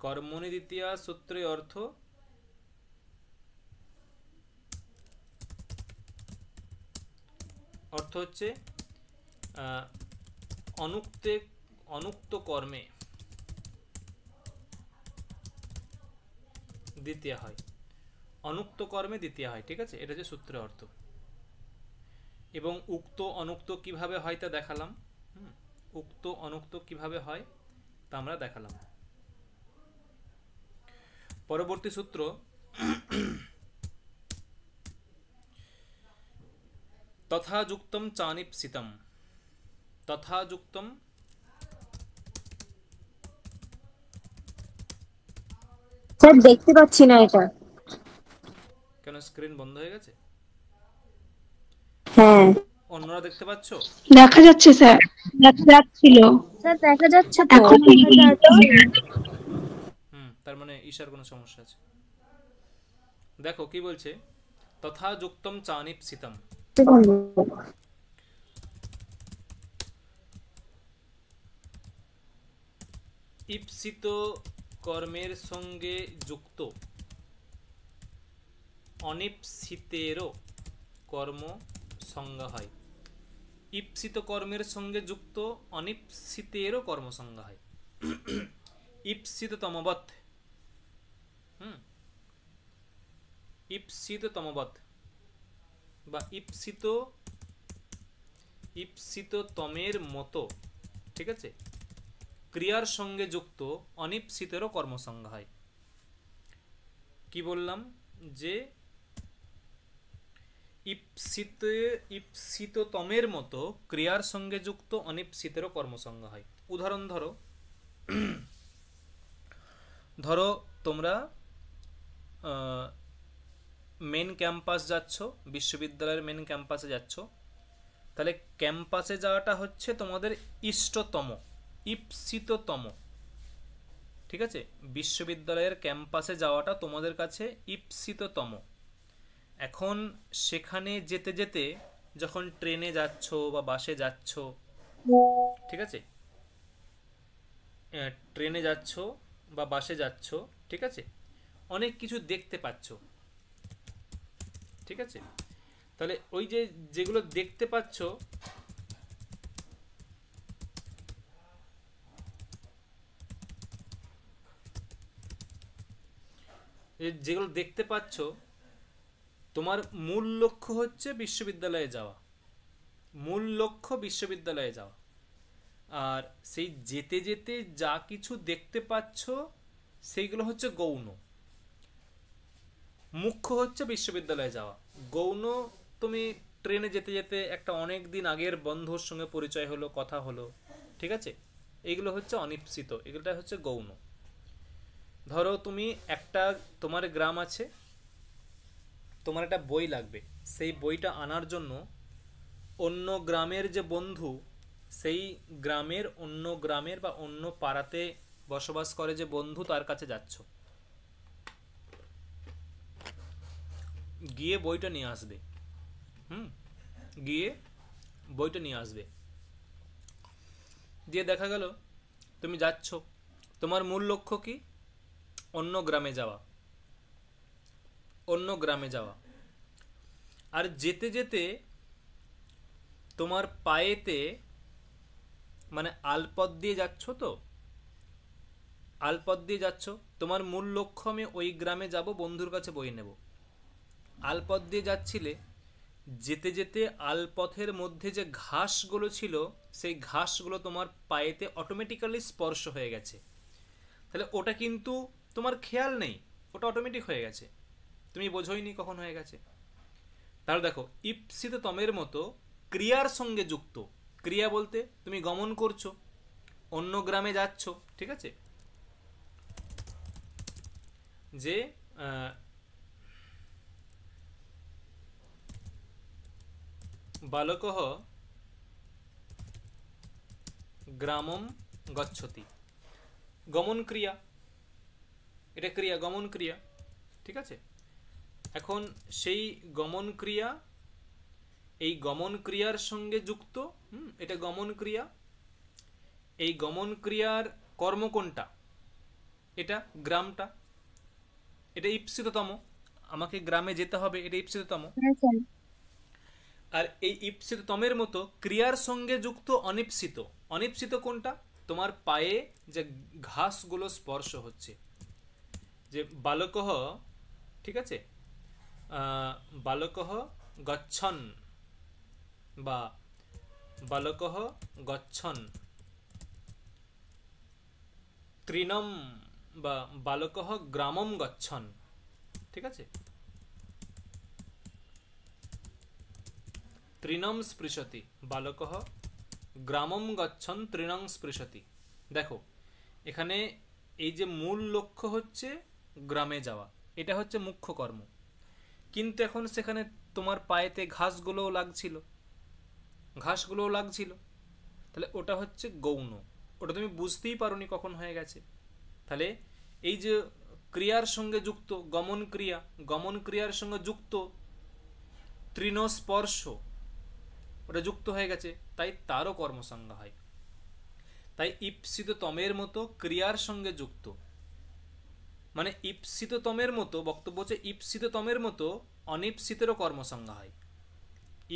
কর্মণি দ্বিতীয়া সূত্রে অর্থ হচ্ছে অনুক্তে, অনুক্ত কর্মে দ্বিতীয়া হয়, অনুক্ত কর্মে দ্বিতীয়া হয়, ঠিক আছে? এটা হচ্ছে সূত্রের অর্থ। এবং উক্ত অনুক্ত কিভাবে হয় তা দেখালাম, উক্ত অনুক্ত কিভাবে হয় তা আমরা দেখালাম। পরবর্তী সূত্র তথা যুক্তম চানিপসিতম, তথা যুক্তম, স্যার দেখতে পাচ্ছি না এটা। কেন স্ক্রিন বন্ধ হয়ে গেছে? হ্যাঁ অন্যরা দেখতে পাচ্ছ? দেখা যাচ্ছে স্যার, দেখা যাচ্ছিল, স্যার দেখা যাচ্ছে তো। এখন তার মানে ঈশার কোনো সমস্যা আছে। দেখো কি বলছে, তথা যুক্তম চানিপসিতম, ইপ্সিত কর্মের সঙ্গে যুক্ত অনিপ্সিতেরও কর্ম সংজ্ঞা হয়। ইপ্সিত কর্মের সঙ্গে যুক্ত অনিপ্সিতেরও কর্ম সংজ্ঞা হয়। ইপ্সিততমবৎ, ইপ্সিততমবৎ বা ইপ্সিততমের মতো, ঠিক আছে, ক্রিয়ার সঙ্গে যুক্ত অনিপ্সিতেরও কর্মসংজ্ঞা হয়। কি বললাম যে ইপ্সিততমের মতো ক্রিয়ার সঙ্গে যুক্ত অনিপ্সিতেরও কর্মসংজ্ঞা হয়। উদাহরণ ধরো, ধরো তোমরা মেন ক্যাম্পাস যাচ্ছ, বিশ্ববিদ্যালয়ের মেন ক্যাম্পাসে যাচ্ছ, তাহলে ক্যাম্পাসে যাওয়াটা হচ্ছে তোমাদের ইষ্টতম, ইপ্সিততম, ঠিক আছে। বিশ্ববিদ্যালয়ের ক্যাম্পাসে যাওয়াটা তোমাদের কাছে ইপ্সিততম। এখন সেখানে যেতে যেতে যখন ট্রেনে যাচ্ছ বা বাসে যাচ্ছ, ঠিক আছে, ট্রেনে যাচ্ছ বা বাসে যাচ্ছ, ঠিক আছে, অনেক কিছু দেখতে পাচ্ছ, ঠিক আছে। তাহলে ওই যে যেগুলো দেখতে পাচ্ছ, যেগুলো দেখতে পাচ্ছ, তোমার মূল লক্ষ্য হচ্ছে বিশ্ববিদ্যালয়ে যাওয়া, মূল লক্ষ্য বিশ্ববিদ্যালয়ে যাওয়া। আর সেই যেতে যেতে যা কিছু দেখতে পাচ্ছ সেইগুলো হচ্ছে গৌণ, মুখ্য হচ্ছে বিশ্ববিদ্যালয়ে যাওয়া। গৌণ তুমি ট্রেনে যেতে যেতে একটা অনেক দিন আগের বন্ধুর সঙ্গে পরিচয় হলো, কথা হলো, ঠিক আছে, এইগুলো হচ্ছে অনিপ্সিত, এগুলোটা হচ্ছে গৌণ। ধরো তুমি একটা, তোমার গ্রাম আছে, তোমার একটা বই লাগবে, সেই বইটা আনার জন্য অন্য গ্রামের যে বন্ধু, সেই গ্রামের অন্য গ্রামের বা অন্য পাড়াতে বসবাস করে যে বন্ধু, তার কাছে যাচ্ছ, গিয়ে বইটা নিয়ে আসবে, গিয়ে বইটা নিয়ে আসবে। দিয়ে দেখা গেল তুমি যাচ্ছ, তোমার মূল লক্ষ্য কি? অন্য গ্রামে যাওয়া, অন্য গ্রামে যাওয়া। আর যেতে যেতে তোমার পায়েতে, মানে আলপথ দিয়ে যাচ্ছ, তো আলপথ দিয়ে যাচ্ছ, তোমার মূল লক্ষ্য আমি ওই গ্রামে যাব, বন্ধুর কাছে বই নেব। আলপথ দিয়ে যাচ্ছিলে, যেতে যেতে আলপথের মধ্যে যে ঘাসগুলো ছিল, সেই ঘাসগুলো তোমার পায়েতে অটোমেটিক্যালি স্পর্শ হয়ে গেছে। তাহলে ওটা কিন্তু তোমার খেয়াল নেই, ওটা অটোমেটিক হয়ে গেছে, তুমি বোঝোইনি কখন হয়ে গেছে। তাহলে দেখো, ইপ্সিততমের মতো ক্রিয়ার সঙ্গে যুক্ত, ক্রিয়া বলতে তুমি গমন করছো, অন্য গ্রামে যাচ্ছ, ঠিক আছে, যে বালকঃ গ্রামম গচ্ছতি, গমন ক্রিয়া, এটা ক্রিয়া, গমন ক্রিয়া, ঠিক আছে। এখন সেই গমন ক্রিয়া, এই গমন ক্রিয়ার সঙ্গে যুক্ত, এটা গমন ক্রিয়া, এই গমন ক্রিয়ার কর্ম কোনটা? এটা গ্রামটা, এটা ইপ্সিততম, আমাকে গ্রামে যেতে হবে, এটা ইপ্সিততম। আর এই ইপ্সিততমের মতো ক্রিয়ার সঙ্গে যুক্ত অনিপ্সিত, অনিপ্সিত কোনটা? তোমার পায়ে যে ঘাসগুলো স্পর্শ হচ্ছে, যে বালকঃ, ঠিক আছে, বালকঃ গচ্ছন বা বালকঃ গচ্ছন তৃণম বা বালকঃ গ্রামম গচ্ছন, ঠিক আছে। তৃণম স্পৃশতি, বালকঃ গ্রামম গচ্ছন তৃণং স্পৃশতি। দেখো এখানে এই যে মূল লক্ষ্য হচ্ছে গ্রামে যাওয়া, এটা হচ্ছে মুখ্য কর্ম, কিন্তু এখন সেখানে তোমার পায়েতে ঘাসগুলোও লাগছিল, তাহলে ওটা হচ্ছে গৌণ, ওটা তুমি বুঝতেই পারোনি কখন হয়ে গেছে। তাহলে এই যে ক্রিয়ার সঙ্গে যুক্ত গমন ক্রিয়ার সঙ্গে যুক্ত তৃণস্পর্শ, ওটা যুক্ত হয়ে গেছে, তাই তারও কর্মসংজ্ঞা হয়। তাই ঈপ্সিত তমের মতো ক্রিয়ার সঙ্গে যুক্ত, মানে ঈপ্সিত তমের মতো, বক্তব্য হচ্ছে ঈপ্সিত তমের মতো অনীপ্সিতেরও কর্মসংজ্ঞা হয়।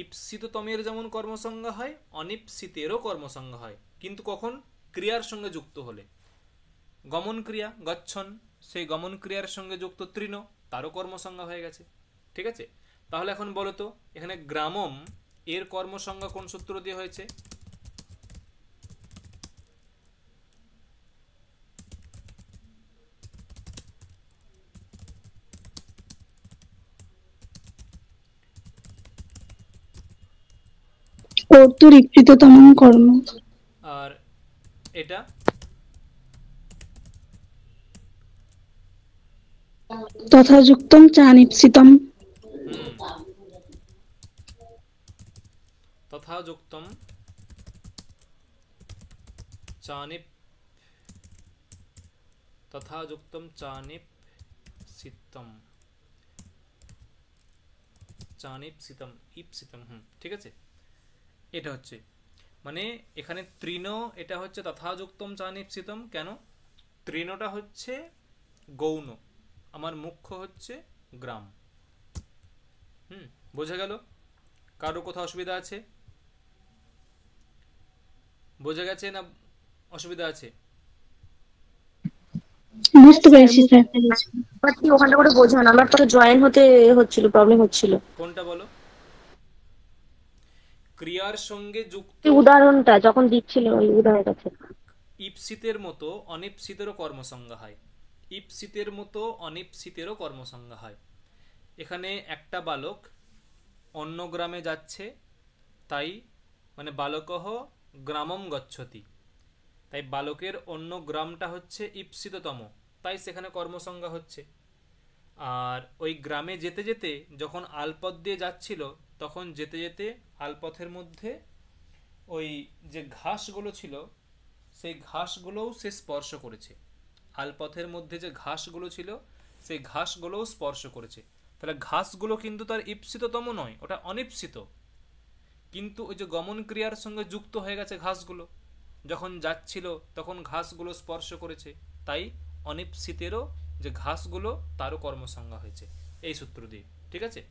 ঈপ্সিত তমের যেমন কর্মসংজ্ঞা হয়, অনীপ্সিতেরও কর্মসংজ্ঞা হয়, কিন্তু কখন? ক্রিয়ার সঙ্গে যুক্ত হলে। গমন ক্রিয়া গচ্ছন, সেই গমন ক্রিয়ার সঙ্গে যুক্ত তৃণ, তারও কর্মসংজ্ঞা হয়ে গেছে। ঠিক আছে, তাহলে এখন বলো তো এখানে গ্রামম এর কর্মসংজ্ঞা কোন সূত্র দিয়ে হয়েছে? কর্তৃপ্সিততম কর্ম। আর এটা তথাযুক্তম চানিপ্সিতম। তথাযুক্তম চানিপ তথাযুক্তম চানিপসিতম ইপসিতম। ঠিক আছে, এটা হচ্ছে মানে এখানে তৃণ, এটা হচ্ছে তথাযুক্তম চানিপসিতম। কেন? তৃণটা হচ্ছে গৌণ, আমার মুখ্য হচ্ছে গ্রাম। বোঝা গেল? কারো কোথাও অসুবিধা আছে? বোঝা গেছে না অসুবিধা আছে? বুঝতে পেরেছি স্যার। বাট কি ওখানটা করে বোঝান, আমার তো জয়েন হতে হচ্ছিল, প্রবলেম হচ্ছিল। কোনটা বলো? ক্রিয়ার সঙ্গে যুক্ত উদাহরণটা যখন দিচ্ছিল ওই উদাহরণটা থেকে। ঈপ্সিতের মতো অনীপ্সিতেরও কর্মসংজ্ঞা হয়, ঈপ্সিতের মতো অনীপ্সিতেরও কর্মসংজ্ঞা হয়। এখানে একটা বালক অন্য গ্রামে যাচ্ছে, তাই মানে বালকঃ গ্রামম গচ্ছতি, তাই বালকের অন্য গ্রামটা হচ্ছে ঈপ্সিততম, তাই সেখানে কর্মসংজ্ঞা হচ্ছে। আর ওই গ্রামে যেতে যেতে যখন আলপথ দিয়ে যাচ্ছিল, তখন যেতে যেতে আলপথের মধ্যে ওই যে ঘাসগুলো ছিল, সেই ঘাসগুলোও সে স্পর্শ করেছে। আলপথের মধ্যে যে ঘাসগুলো ছিল, সেই ঘাসগুলোও স্পর্শ করেছে। তাহলে ঘাসগুলো কিন্তু তার ঈপ্সিততম নয়, ওটা অনীপ্সিত, কিন্তু ওই যে গমন ক্রিয়ার সঙ্গে যুক্ত হয়ে গেছে ঘাসগুলো, যখন যাচ্ছিল তখন ঘাসগুলো স্পর্শ করেছে, তাই অনীপ্সিতেরও যে ঘাসগুলো তারও কর্মসংজ্ঞা হয়েছে এই সূত্র দিয়ে। ঠিক আছে,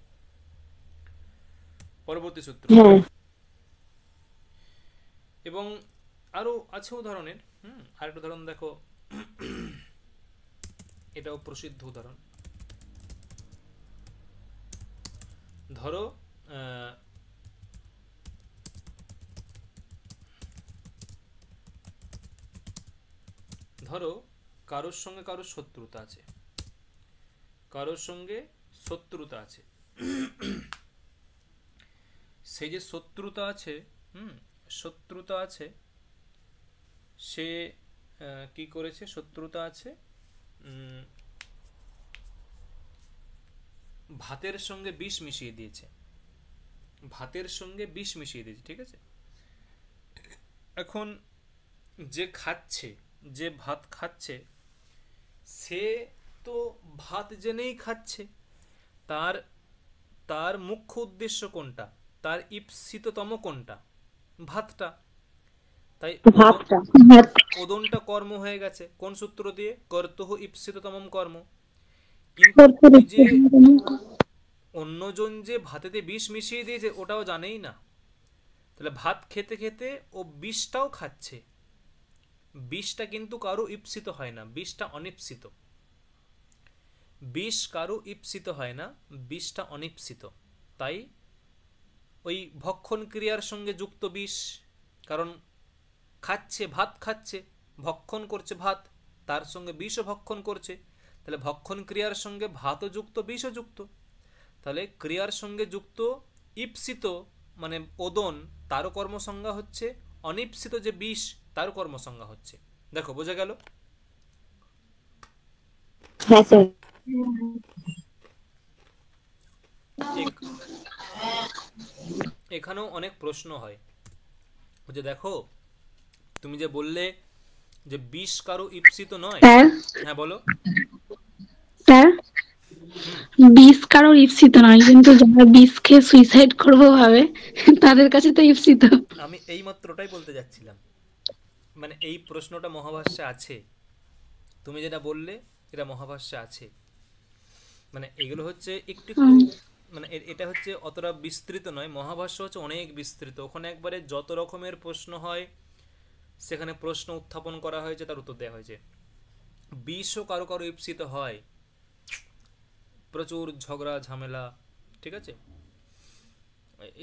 পরবর্তী সূত্র। এবং আরো আছে উদাহরণের। আরেকটা উদাহরণ দেখো, এটাও প্রসিদ্ধ উদাহরণ। ধরো কারোর সঙ্গে কারোর শত্রুতা আছে, সেই যে শত্রুতা আছে সে কি করেছে? শত্রুতা আছে ভাতের সঙ্গে বিষ মিশিয়ে দিয়েছে, ঠিক আছে। এখন যে ভাত খাচ্ছে, সে তো ভাত জেনেই খাচ্ছে, তার মুখ্য উদ্দেশ্য কোনটা? তার ঈপ্সিততম কোনটা? ভাতটা। তাই ওদনটা কর্ম হয়ে গেছে কোন সূত্র দিয়ে? কর্তহ ঈপ্সিততমম কর্ম। কিন্তু যে অন্যজন যে ভাতেতে বিষ মিশিয়ে দিয়েছে ওটাও জানেই না, তাহলে ভাত খেতে খেতে ও বিষটাও খাচ্ছে। বিষটা কিন্তু কারো ঈপ্সিত হয় না, বিষটা অনীপ্সিত। বিষ কারো ঈপ্সিত হয় না, বিষটা অনীপ্সিত। তাই ওই ভক্ষণ ক্রিয়ার সঙ্গে যুক্ত বিষ, কারণ ভাত খাচ্ছে, ভক্ষণ করছে ভাত, তার সঙ্গে বিষও ভক্ষণ করছে, তাহলে ভক্ষণ ক্রিয়ার সঙ্গে ভাতও যুক্ত, বিষও যুক্ত। তাহলে ক্রিয়ার সঙ্গে যুক্ত ঈপ্সিত মানে ওদন তারও কর্মসংজ্ঞা হচ্ছে, অনিপ্সিত যে বিষ তারও কর্মসংজ্ঞা হচ্ছে। দেখো বোঝা গেল? হ্যাঁ স্যার। এখানেও অনেক প্রশ্ন হয় যে দেখো তুমি যে বললে যে বিষ কারো ঈপ্সিত নয়। স্যার হ্যাঁ বলো। স্যার বিষ কারোর ঈপ্সিত নয়, কিন্তু যারা বিষ খেয়ে সুইসাইড করবো ভাবে তাদের কাছে তো ঈপ্সিত। আমি এই মাত্র ওটাই বলতে যাচ্ছিলাম, মানে এই প্রশ্নটা মহাভাষ্যে আছে, তুমি যেটা বললে এটা মহাভাষ্যে আছে। মানে এগুলো হচ্ছে একটু একটু মানে এটা হচ্ছে অতটা বিস্তৃত নয়, মহাভাষ্য হচ্ছে অনেক বিস্তৃত, ওখানে একবারে যত রকমের প্রশ্ন হয় সেখানে প্রশ্ন উত্থাপন করা হয়েছে, তার উত্তর দেওয়া হয়েছে। বিষও কারো কারো ঈপ্সিত হয়, প্রচুর ঝগড়া ঝামেলা, ঠিক আছে?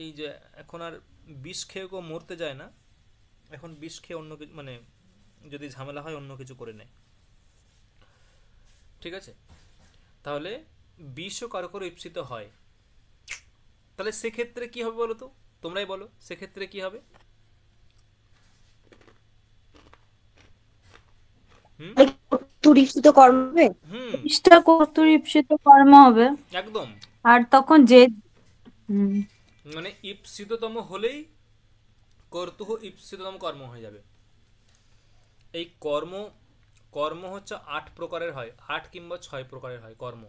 এই যে এখন আর বিষ খেয়ে কেউ মরতে যায় না, এখন বিষ খেয়ে অন্য কিছু মানে যদি ঝামেলা হয় অন্য কিছু করে নেয়, ঠিক আছে? তাহলে বিষও কারো কারো ঈপ্সিত হয়, তাহলে সেক্ষেত্রে কি হবে বলো তো, তোমরাই বলো সেক্ষেত্রে কি হবে? ঈপ্সিত কর্ম হবে। হুম বিষটা কর্তৃপ্সিত কর্ম হবে, একদম, আর তখন যে মানে ঈপ্সিততম হলেই কর্তুহ ঈপ্সিততম কর্ম হয়ে যাবে। এই কর্ম কর্ম হচ্ছে 8 প্রকারের হয়, 8 কিংবা 6 প্রকারের হয় কর্ম,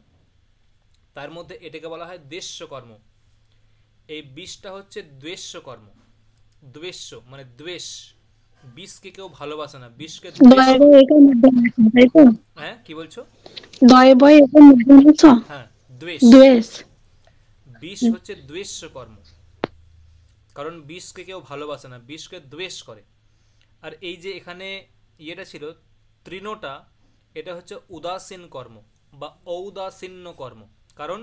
তার মধ্যে এটাকে বলা হয় দ্বেষ্য কর্ম। এই বিষটা হচ্ছে দ্বেষ্য কর্ম। দ্বেষ্য মানে দ্বেষ, বিষকে কেউ ভালোবাসে না, বিষকে দ্বেষ। দয়ে বয়ে এটার মধ্যে আছে, তাই তো? হ্যাঁ কি বলছো? দয়ে বয়ে এটার মধ্যে আছে হ্যাঁ দ্বেষ, দ্বেষ। বিষ হচ্ছে দ্বেষ্য কর্ম, কারণ বিষকে কেউ ভালোবাসে না, বিষকে দ্বেষ করে। আর এই যে এখানে ইয়েটা ছিল তৃণটা, এটা হচ্ছে উদাসীন কর্ম বা ঔদাসীন্য কর্ম। কারণ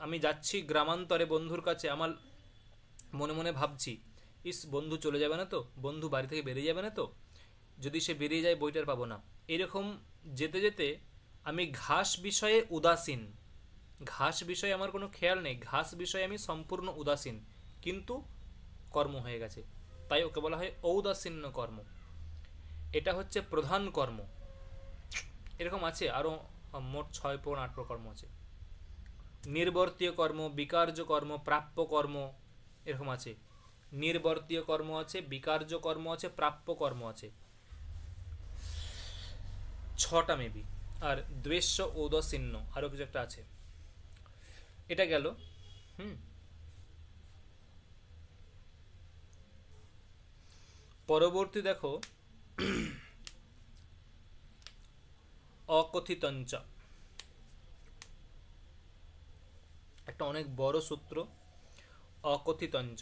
আমি যাচ্ছি গ্রামান্তরে বন্ধুর কাছে, আমার মনে মনে ভাবছি ইস বন্ধু চলে যাবে না তো, বন্ধু বাড়ি থেকে বেরিয়ে যাবে না তো, যদি সে বেরিয়ে যায় বইটার পাবো না। এরকম যেতে যেতে আমি ঘাস বিষয়ে উদাসীন, ঘাস বিষয়ে আমার কোনো খেয়াল নেই, ঘাস বিষয়ে আমি সম্পূর্ণ উদাসীন, কিন্তু কর্ম হয়ে গেছে, তাই ওকে বলা হয় ঔদাসীন্য কর্ম। এটা হচ্ছে প্রধান কর্ম। এরকম আছে আরও মোট 6-8 প্রকর্ম আছে। নির্বর্তীয় কর্ম, বিকার্য কর্ম, প্রাপ্য কর্ম, এরকম আছে। নির্বর্তীয় কর্ম আছে, বিকার্য কর্ম আছে, প্রাপ্য কর্ম আছে, 6টা মেবি। আর দ্বেষ্য ঔদাসীন্য আরও কিছু একটা আছে। এটা গেল। পরবর্তী দেখো অকথিতঞ্চ, একটা অনেক বড় সূত্র। অকথিতঞ্চ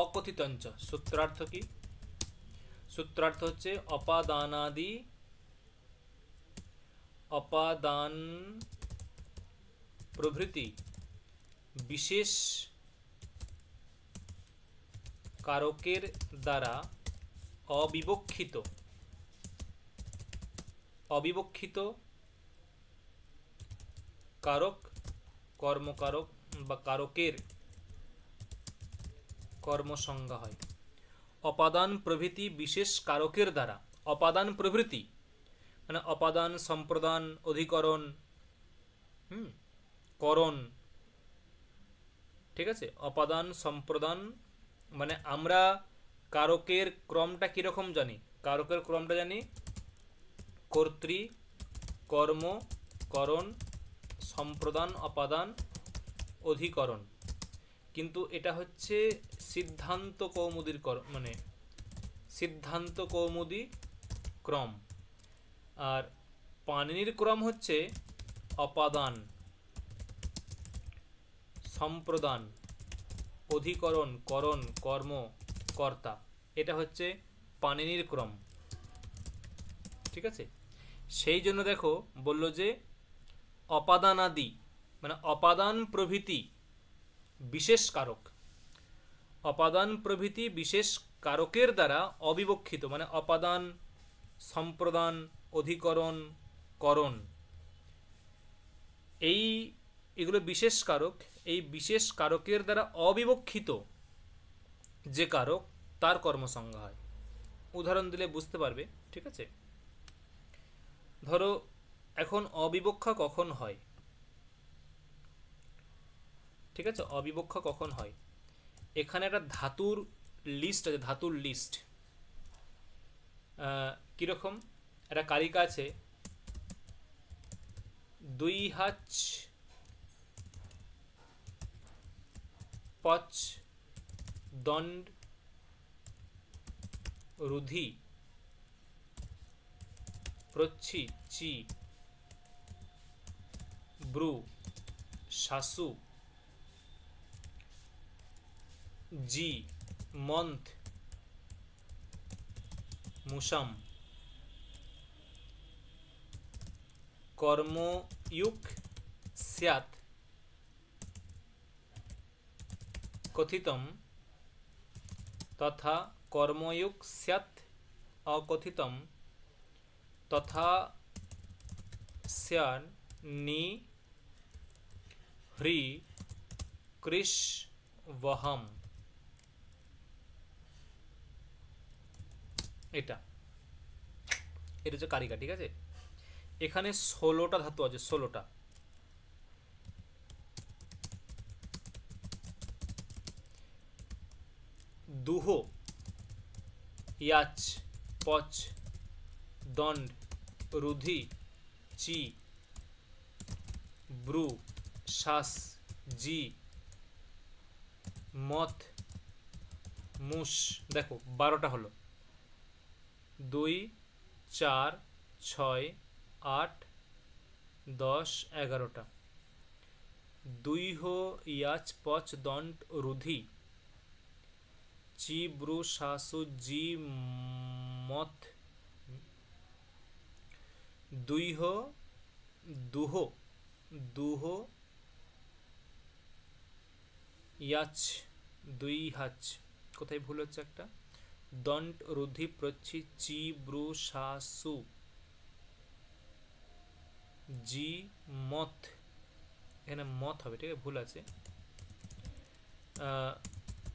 অকথিতঞ্চ সূত্রার্থ কি? সূত্রার্থ হচ্ছে অপাদান প্রভৃতি বিশেষ কারকের দ্বারা অবিবক্ষিত কারক, কর্মকারক বা কারকের কর্মসংজ্ঞা হয়। অপাদান প্রভৃতি বিশেষ কারকের দ্বারা, অপাদান প্রভৃতি মানে অপাদান, সম্প্রদান, অধিকরণ, করণ, ঠিক আছে? অপাদান সম্প্রদান মানে আমরা কারকের ক্রমটা কিরকম জানি? কারকের ক্রমটা জানি কর্তৃ, কর্ম, করণ, সম্প্রদান, অপাদান, অধিকরণ। কিন্তু এটা হচ্ছে সিদ্ধান্ত কৌমুদীর মানে সিদ্ধান্ত কৌমুদী ক্রম, আর পাণিনির ক্রম হচ্ছে অপাদান, সম্প্রদান, অধিকরণ, করণ, কর্ম, কর্তা। এটা হচ্ছে পাণিনির ক্রম, ঠিক আছে? সেই জন্য দেখো বলল যে অপাদানাদি মানে অপাদান প্রভৃতি বিশেষ কারক, অপাদান প্রভৃতি বিশেষ কারকের দ্বারা অবিবক্ষিত, মানে অপাদান, সম্প্রদান, অধিকরণ, করণ, এগুলো বিশেষ কারক। এই বিশেষ কারকের দ্বারা অবিবক্ষিত যে কারক তার কর্মসংজ্ঞা হয়। উদাহরণ দিলে বুঝতে পারবে, ঠিক আছে? ধরো এখন অবিবক্ষা কখন হয়, ঠিক আছে? অবিবক্ষা কখন হয়, এখানে একটা ধাতুর লিস্ট আছে, ধাতুর লিস্ট। কিরকম? একটা কারিকা আছে, 2 হাচ 5 দণ্ড রুধি প্রচ্ছি চি ব্রু শাসু জি মন্থ মুসাম কর্মयुक স্যাৎ কথিতম তথা কর্মयुक স্যাৎ অকথিতম তথা স্যাৎ নি হ্রি কৃষ বহম। এটা হচ্ছে কারিকা, ঠিক আছে? এখানে 16টা ধাতু আছে, 16টা। দুহ, ইয়াচ, পচ, দণ্ড, রুধি, চি, ব্রু, শ্বাস, জি, মথ, মুস। দেখো 12টা হলো, 2 4 6 8 10 11টা। দুইহ ইয়াচ পচ দণ্ড রুধি চি ব্রু শাসু জি মথ। দুইহ দুহ দুহ ইয়াচ 2 হাচ, কোথায় ভুল হচ্ছে একটা, দণ্ড রুধি প্রচ্ছি চি ব্রু শাসু জি মথ। এখানে মথ হবে, ঠিক আছে? ভুল আছে,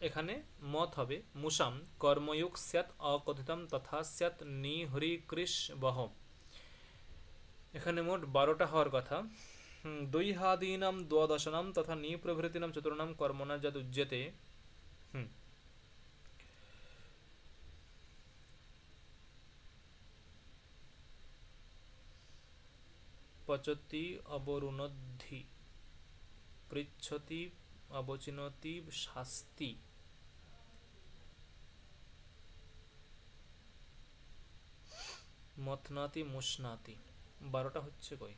এখানে মথ হবে। মুসাম কর্মयुक স্যাৎ অকথিতম তথা স্যাৎ নি হ্রি কৃষ বহ। এখানে মোট 12টা হওয়ার কথা। 2 হাদীনাম দ্বাদশনাম তথা নি প্রভৃতিনাম চতুর্ণাম কর্মণা যদ উজ্জতে। পচতি অবরুণদ্ধি পৃচ্ছতি অবচিনতি শাস্তি। মথনাতি মুষ্ণাতি। 12টা হচ্ছে কই?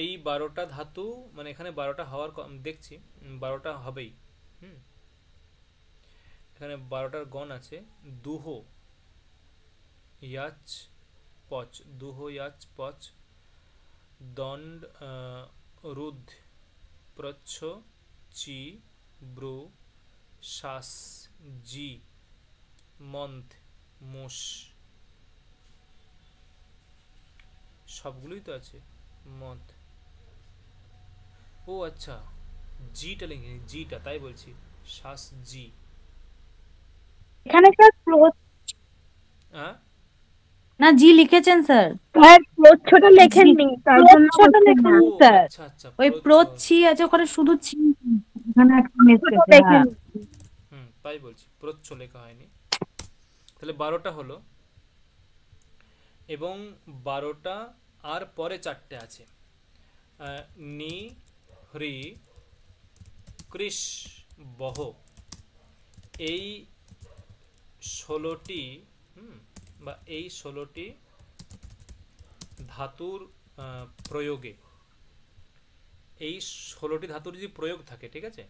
এই 12টা ধাতু, মানে এখানে 12টা হওয়ার দেখছি, 12টা হবেই। এখানে 12টার গণ আছে। দুহ ইয়াচ পচ, দুহ ইয়াচ পচ দণ্ড রুধ প্রচ্ছ চি ব্রু শ্বাস জি মন্থ মুস। সবগুলোই তো আছে। মন্থ, ও আচ্ছা, জিটা লিখে, জিটা, তাই বলছি, শ্বাস জি। এখানে স্যার হ্যাঁ না, জি লিখেছেন স্যার। স্যার প্রচ্ছটা লেখেননি, তার জন্য প্রচ্ছটা হচ্ছে না। লেখেননি ও স্যার। আচ্ছা আচ্ছা, ওই প্রচ্ছ। প্রচ্ছি আছে, ওখানে শুধু ছি, এখানে একটা প্রচ্ছটা mistake, হ্যাঁ। লেখেননি। তাই বলছি, প্রচ্ছ লেখা হয়নি। তাহলে 12টা হলো, এবং 12টা আর পরে 4টে আছে, নি হ্রি কৃষ বহ। এই 16টি বা এই 16টি ধাতুর প্রয়োগে, এই 16টি ধাতুর যদি প্রয়োগ থাকে, ঠিক আছে,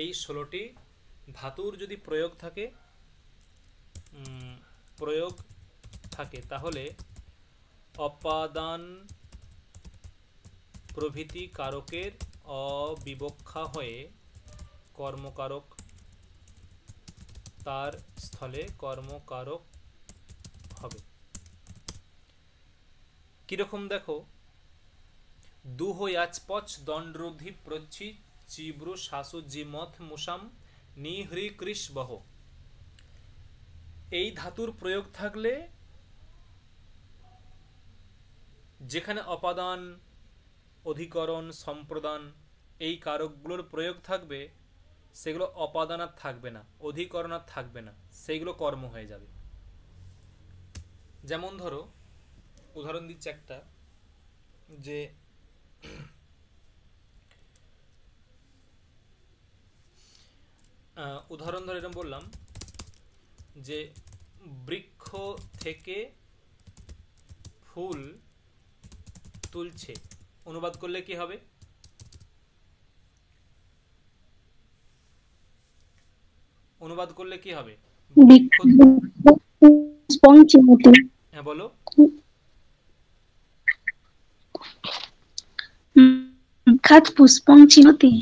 এই 16টি ধাতুর যদি প্রয়োগ থাকে তাহলে অপাদান, প্রভৃতি কারকের অবিবক্ষা হয়ে কর্মকারক, তার স্থলে কর্মকারক হবে। কিরকম দেখো, দুহ ইয়াচপচ দণ্ডরুধি প্রচ্ছি চিব্রু শাসু জিমথ মুসাম নিহৃ কৃষ বহ। এই ধাতুর প্রয়োগ থাকলে যেখানে অপাদান, অধিকরণ, সম্প্রদান এই কারকগুলোর প্রয়োগ থাকবে সেগুলো অপাদান আর থাকবে না, অধিকরণ আর থাকবে না, সেইগুলো কর্ম হয়ে যাবে। যেমন ধরো উদাহরণ দিচ্ছি একটা, যে উদাহরণ ধরে এরকম বললাম যে বৃক্ষ থেকে ফুল তুলছে, অনুবাদ করলে কি হবে? অনুবাদ করলে কি হবে? হ্যাঁ বলো। পুষ্পং চিনতি।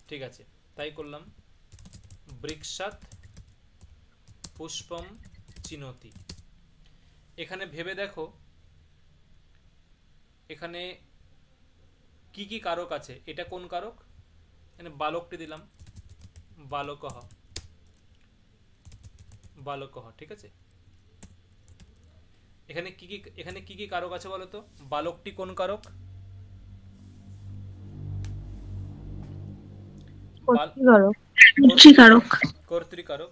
ঠিক আছে, তাই করলাম। বৃক্ষাৎ পুষ্পম চিনতি। এখানে ভেবে দেখো এখানে কি কি কারক আছে। এটা কোন কারক? এখানে বালকটি দিলাম, বালকহ, বালকহ। ঠিক আছে, এখানে কি কি কারক আছে বলো তো? বালকটি কোন কারক? কর্তৃকারক। কর্তৃকারক।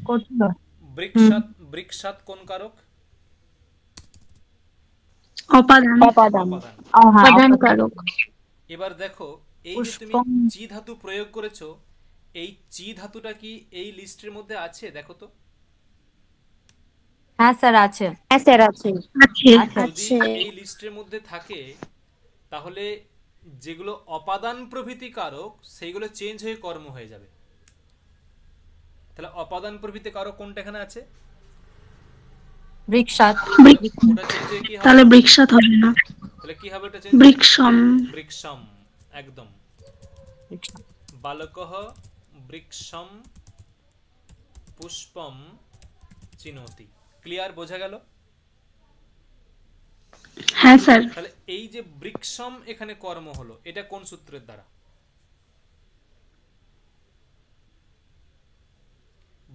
কর্তৃকারক। বৃক্ষাৎ কোন কারক? অপাদান। অপাদান কারক। এবার দেখো এই যে তুমি চি ধাতু প্রয়োগ করেছো, এই চি ধাতুটা কি এই লিস্টের মধ্যে আছে? দেখো তো। হ্যাঁ স্যার আছে। হ্যাঁ স্যার আছে। যদি এই লিস্টের মধ্যে থাকে তাহলে যেগুলো অপাদান প্রভৃতি কারক সেইগুলো চেঞ্জ হয়ে কর্ম হয়ে যাবে। তাহলে অপাদান প্রভৃতি কারক কোনটা এখানে আছে? বৃক্ষাৎ। ওটা চেঞ্জ হয়ে কি হবে? তাহলে বৃক্ষাৎ হবে না, তাহলে কি হবে? ওটা চেঞ্জ বৃক্ষম। বৃক্ষম, একদম। বালকহ বৃক্ষম পুষ্পম চিনতি। ক্লিয়ার? বোঝা গেল? হ্যাঁ স্যার। তাহলে এই যে বৃক্ষম এখানে কর্ম হলো, এটা কোন সূত্রের দ্বারা?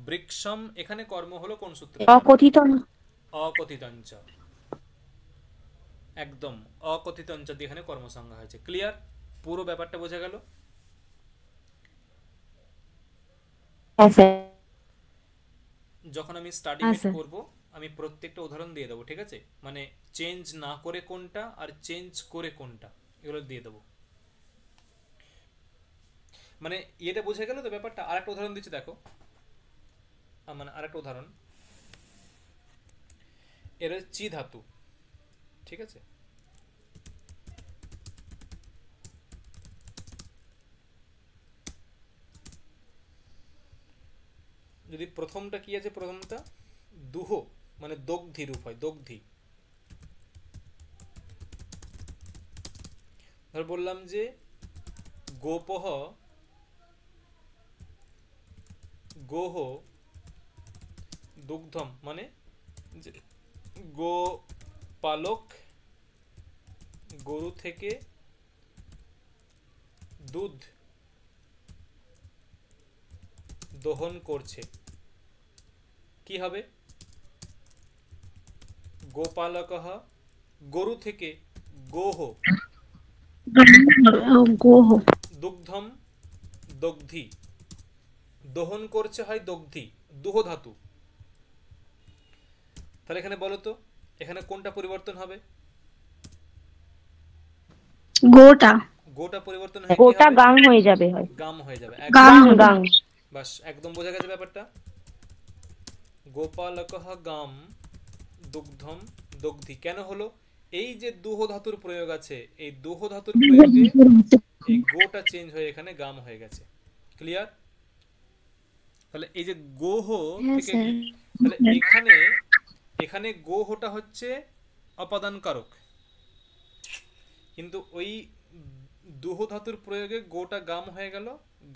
বৃক্ষম এখানে কর্ম হলো কোন সূত্রে? অকথিত। অকথিতঞ্চ, একদম অকথিতঞ্চ দিয়ে এখানে কর্মসংজ্ঞা হয়েছে। ক্লিয়ার? পুরো ব্যাপারটা বোঝা গেল? যখন আমি স্টাডি মেট করব আমি প্রত্যেকটা উদাহরণ দিয়ে দেবো, ঠিক আছে? মানে চেঞ্জ না করে কোনটা আর চেঞ্জ করে কোনটা, এগুলো দিয়ে দেবো। মানে এটা বোঝা গেল তো ব্যাপারটা? আরেকটা উদাহরণ দিচ্ছি দেখো, মানে আরেকটা উদাহরণ, এর চি ধাতু, ঠিক আছে? যদি প্রথমটা কি আছে, প্রথমটা দুহ মানে দগ্ধি রূপ হয়, দগ্ধি। ধর বললাম যে গোপহ গোহ দুগ্ধম, মানে যে গো পালক গরু থেকে দুধ দহন করছে, কি হবে? গোপালকঃ গরু থেকে গোহ দুগ্ধম দগ্ধি, দহন করছে হয় দগ্ধি, দুহ ধাতু। তাহলে এখানে বলো তো এখানে কোনটা পরিবর্তন হবে? গোটা। গোটা পরিবর্তন হয়ে গোটা গাং হয়ে যাবে, হয় গাম হয়ে যাবে। গাং। বাস একদম বোঝা গেছে ব্যাপারটা। গোপালকঃ গাম দুগ্ধম দগ্ধি কেন হলো? এই যে দুহ ধাতুর প্রয়োগ আছে, এই দুহ ধাতুর প্রয়োগে এই গোটা চেঞ্জ হয়ে এখানে গাম হয়ে গেছে। ক্লিয়ার? তাহলে এই যে গোহ থেকে, তাহলে এখানে গোহটা হচ্ছে অপাদান কারক, কিন্তু ওই দুহ ধাতুর প্রয়োগে গোটা গাম হয়ে গেল,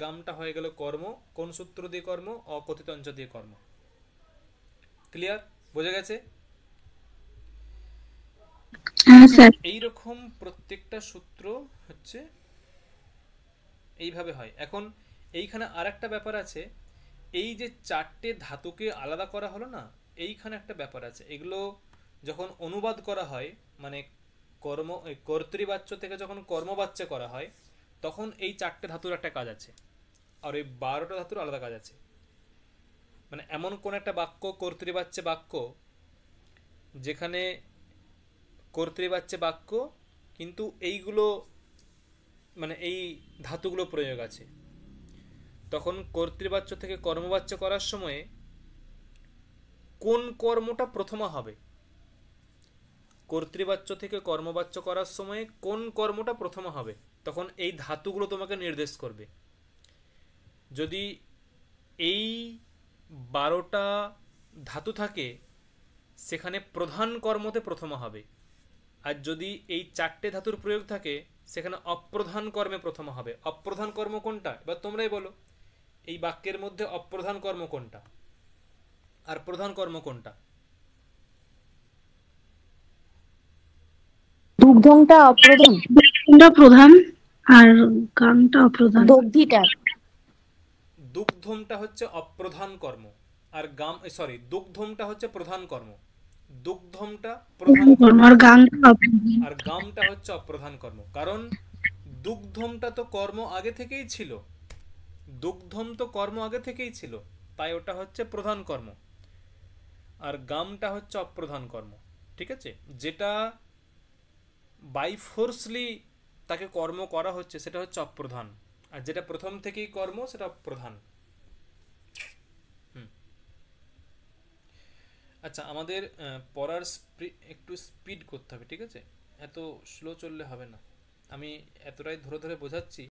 গামটা হয়ে গেল কর্ম। কোন সূত্র দিয়ে কর্ম? অকথিত অঞ্চ দিয়ে কর্ম। ক্লিয়ার? বোঝা গেছে? হ্যাঁ স্যার। এইরকম প্রত্যেকটা সূত্র হচ্ছে এইভাবে হয়। এখন এইখানে আর একটা ব্যাপার আছে, এই যে চারটে ধাতুকে আলাদা করা হলো না, এইখানে একটা ব্যাপার আছে। এগুলো যখন অনুবাদ করা হয়, মানে কর্তৃবাচ্য থেকে যখন কর্মবাচ্যে করা হয়, তখন এই চারটে ধাতুর একটা কাজ আছে, আর ওই 12টা ধাতুর আলাদা কাজ আছে। মানে এমন কোন একটা বাক্য কর্তৃবাচ্যে বাক্য, যেখানে কর্তৃবাচ্যে বাক্য কিন্তু এইগুলো মানে এই ধাতুগুলো প্রয়োগ আছে, তখন কর্তৃবাচ্য থেকে কর্মবাচ্য করার সময়ে কোন কর্মটা প্রথম হবে? কর্তৃবাচ্য থেকে কর্মবাচ্য করার সময় কোন কর্মটা প্রথম হবে, তখন এই ধাতুগুলো তোমাকে নির্দেশ করবে। যদি এই 12টা ধাতু থাকে, সেখানে প্রধান কর্মতে প্রথম হবে। আর যদি এই চারটে ধাতুর প্রয়োগ থাকে, সেখানে অপ্রধান কর্মে প্রথম হবে। অপ্রধান কর্ম কোনটা? এবার তোমরাই বলো, এই বাক্যের মধ্যে অপ্রধান কর্ম কোনটা আর প্রধান কর্ম কোনটা? দুগ্ধংটা অপ্রধান, দুগ্ধটা প্রধান আর গানটা অপ্রধান। দগ্ধিটা দুগ্ধমটা হচ্ছে অপ্রধান কর্ম, আর দুগ্ধমটা হচ্ছে প্রধান কর্ম। দুগ্ধমটা প্রধান কর্ম আর গানটা অপ্রধান। আর গামটা হচ্ছে অপ্রধান কর্ম। কারণ দুগ্ধমটা তো কর্ম আগে থেকেই ছিল, দুগ্ধম তো কর্ম আগে থেকেই ছিল, তাই ওটা হচ্ছে প্রধান কর্ম। আর গামটা হচ্ছে অপ্রধান কর্ম। ঠিক আছে? যেটা বাই ফোর্সলি তাকে কর্ম করা হচ্ছে সেটা হচ্ছে অপ্রধান, আর যেটা প্রথম থেকেই কর্ম সেটা প্রধান। আচ্ছা, আমাদের পড়ার একটু স্পিড করতে হবে, ঠিক আছে? এত স্লো চললে হবে না। আমি এতটাই ধরে ধরে বোঝাচ্ছি।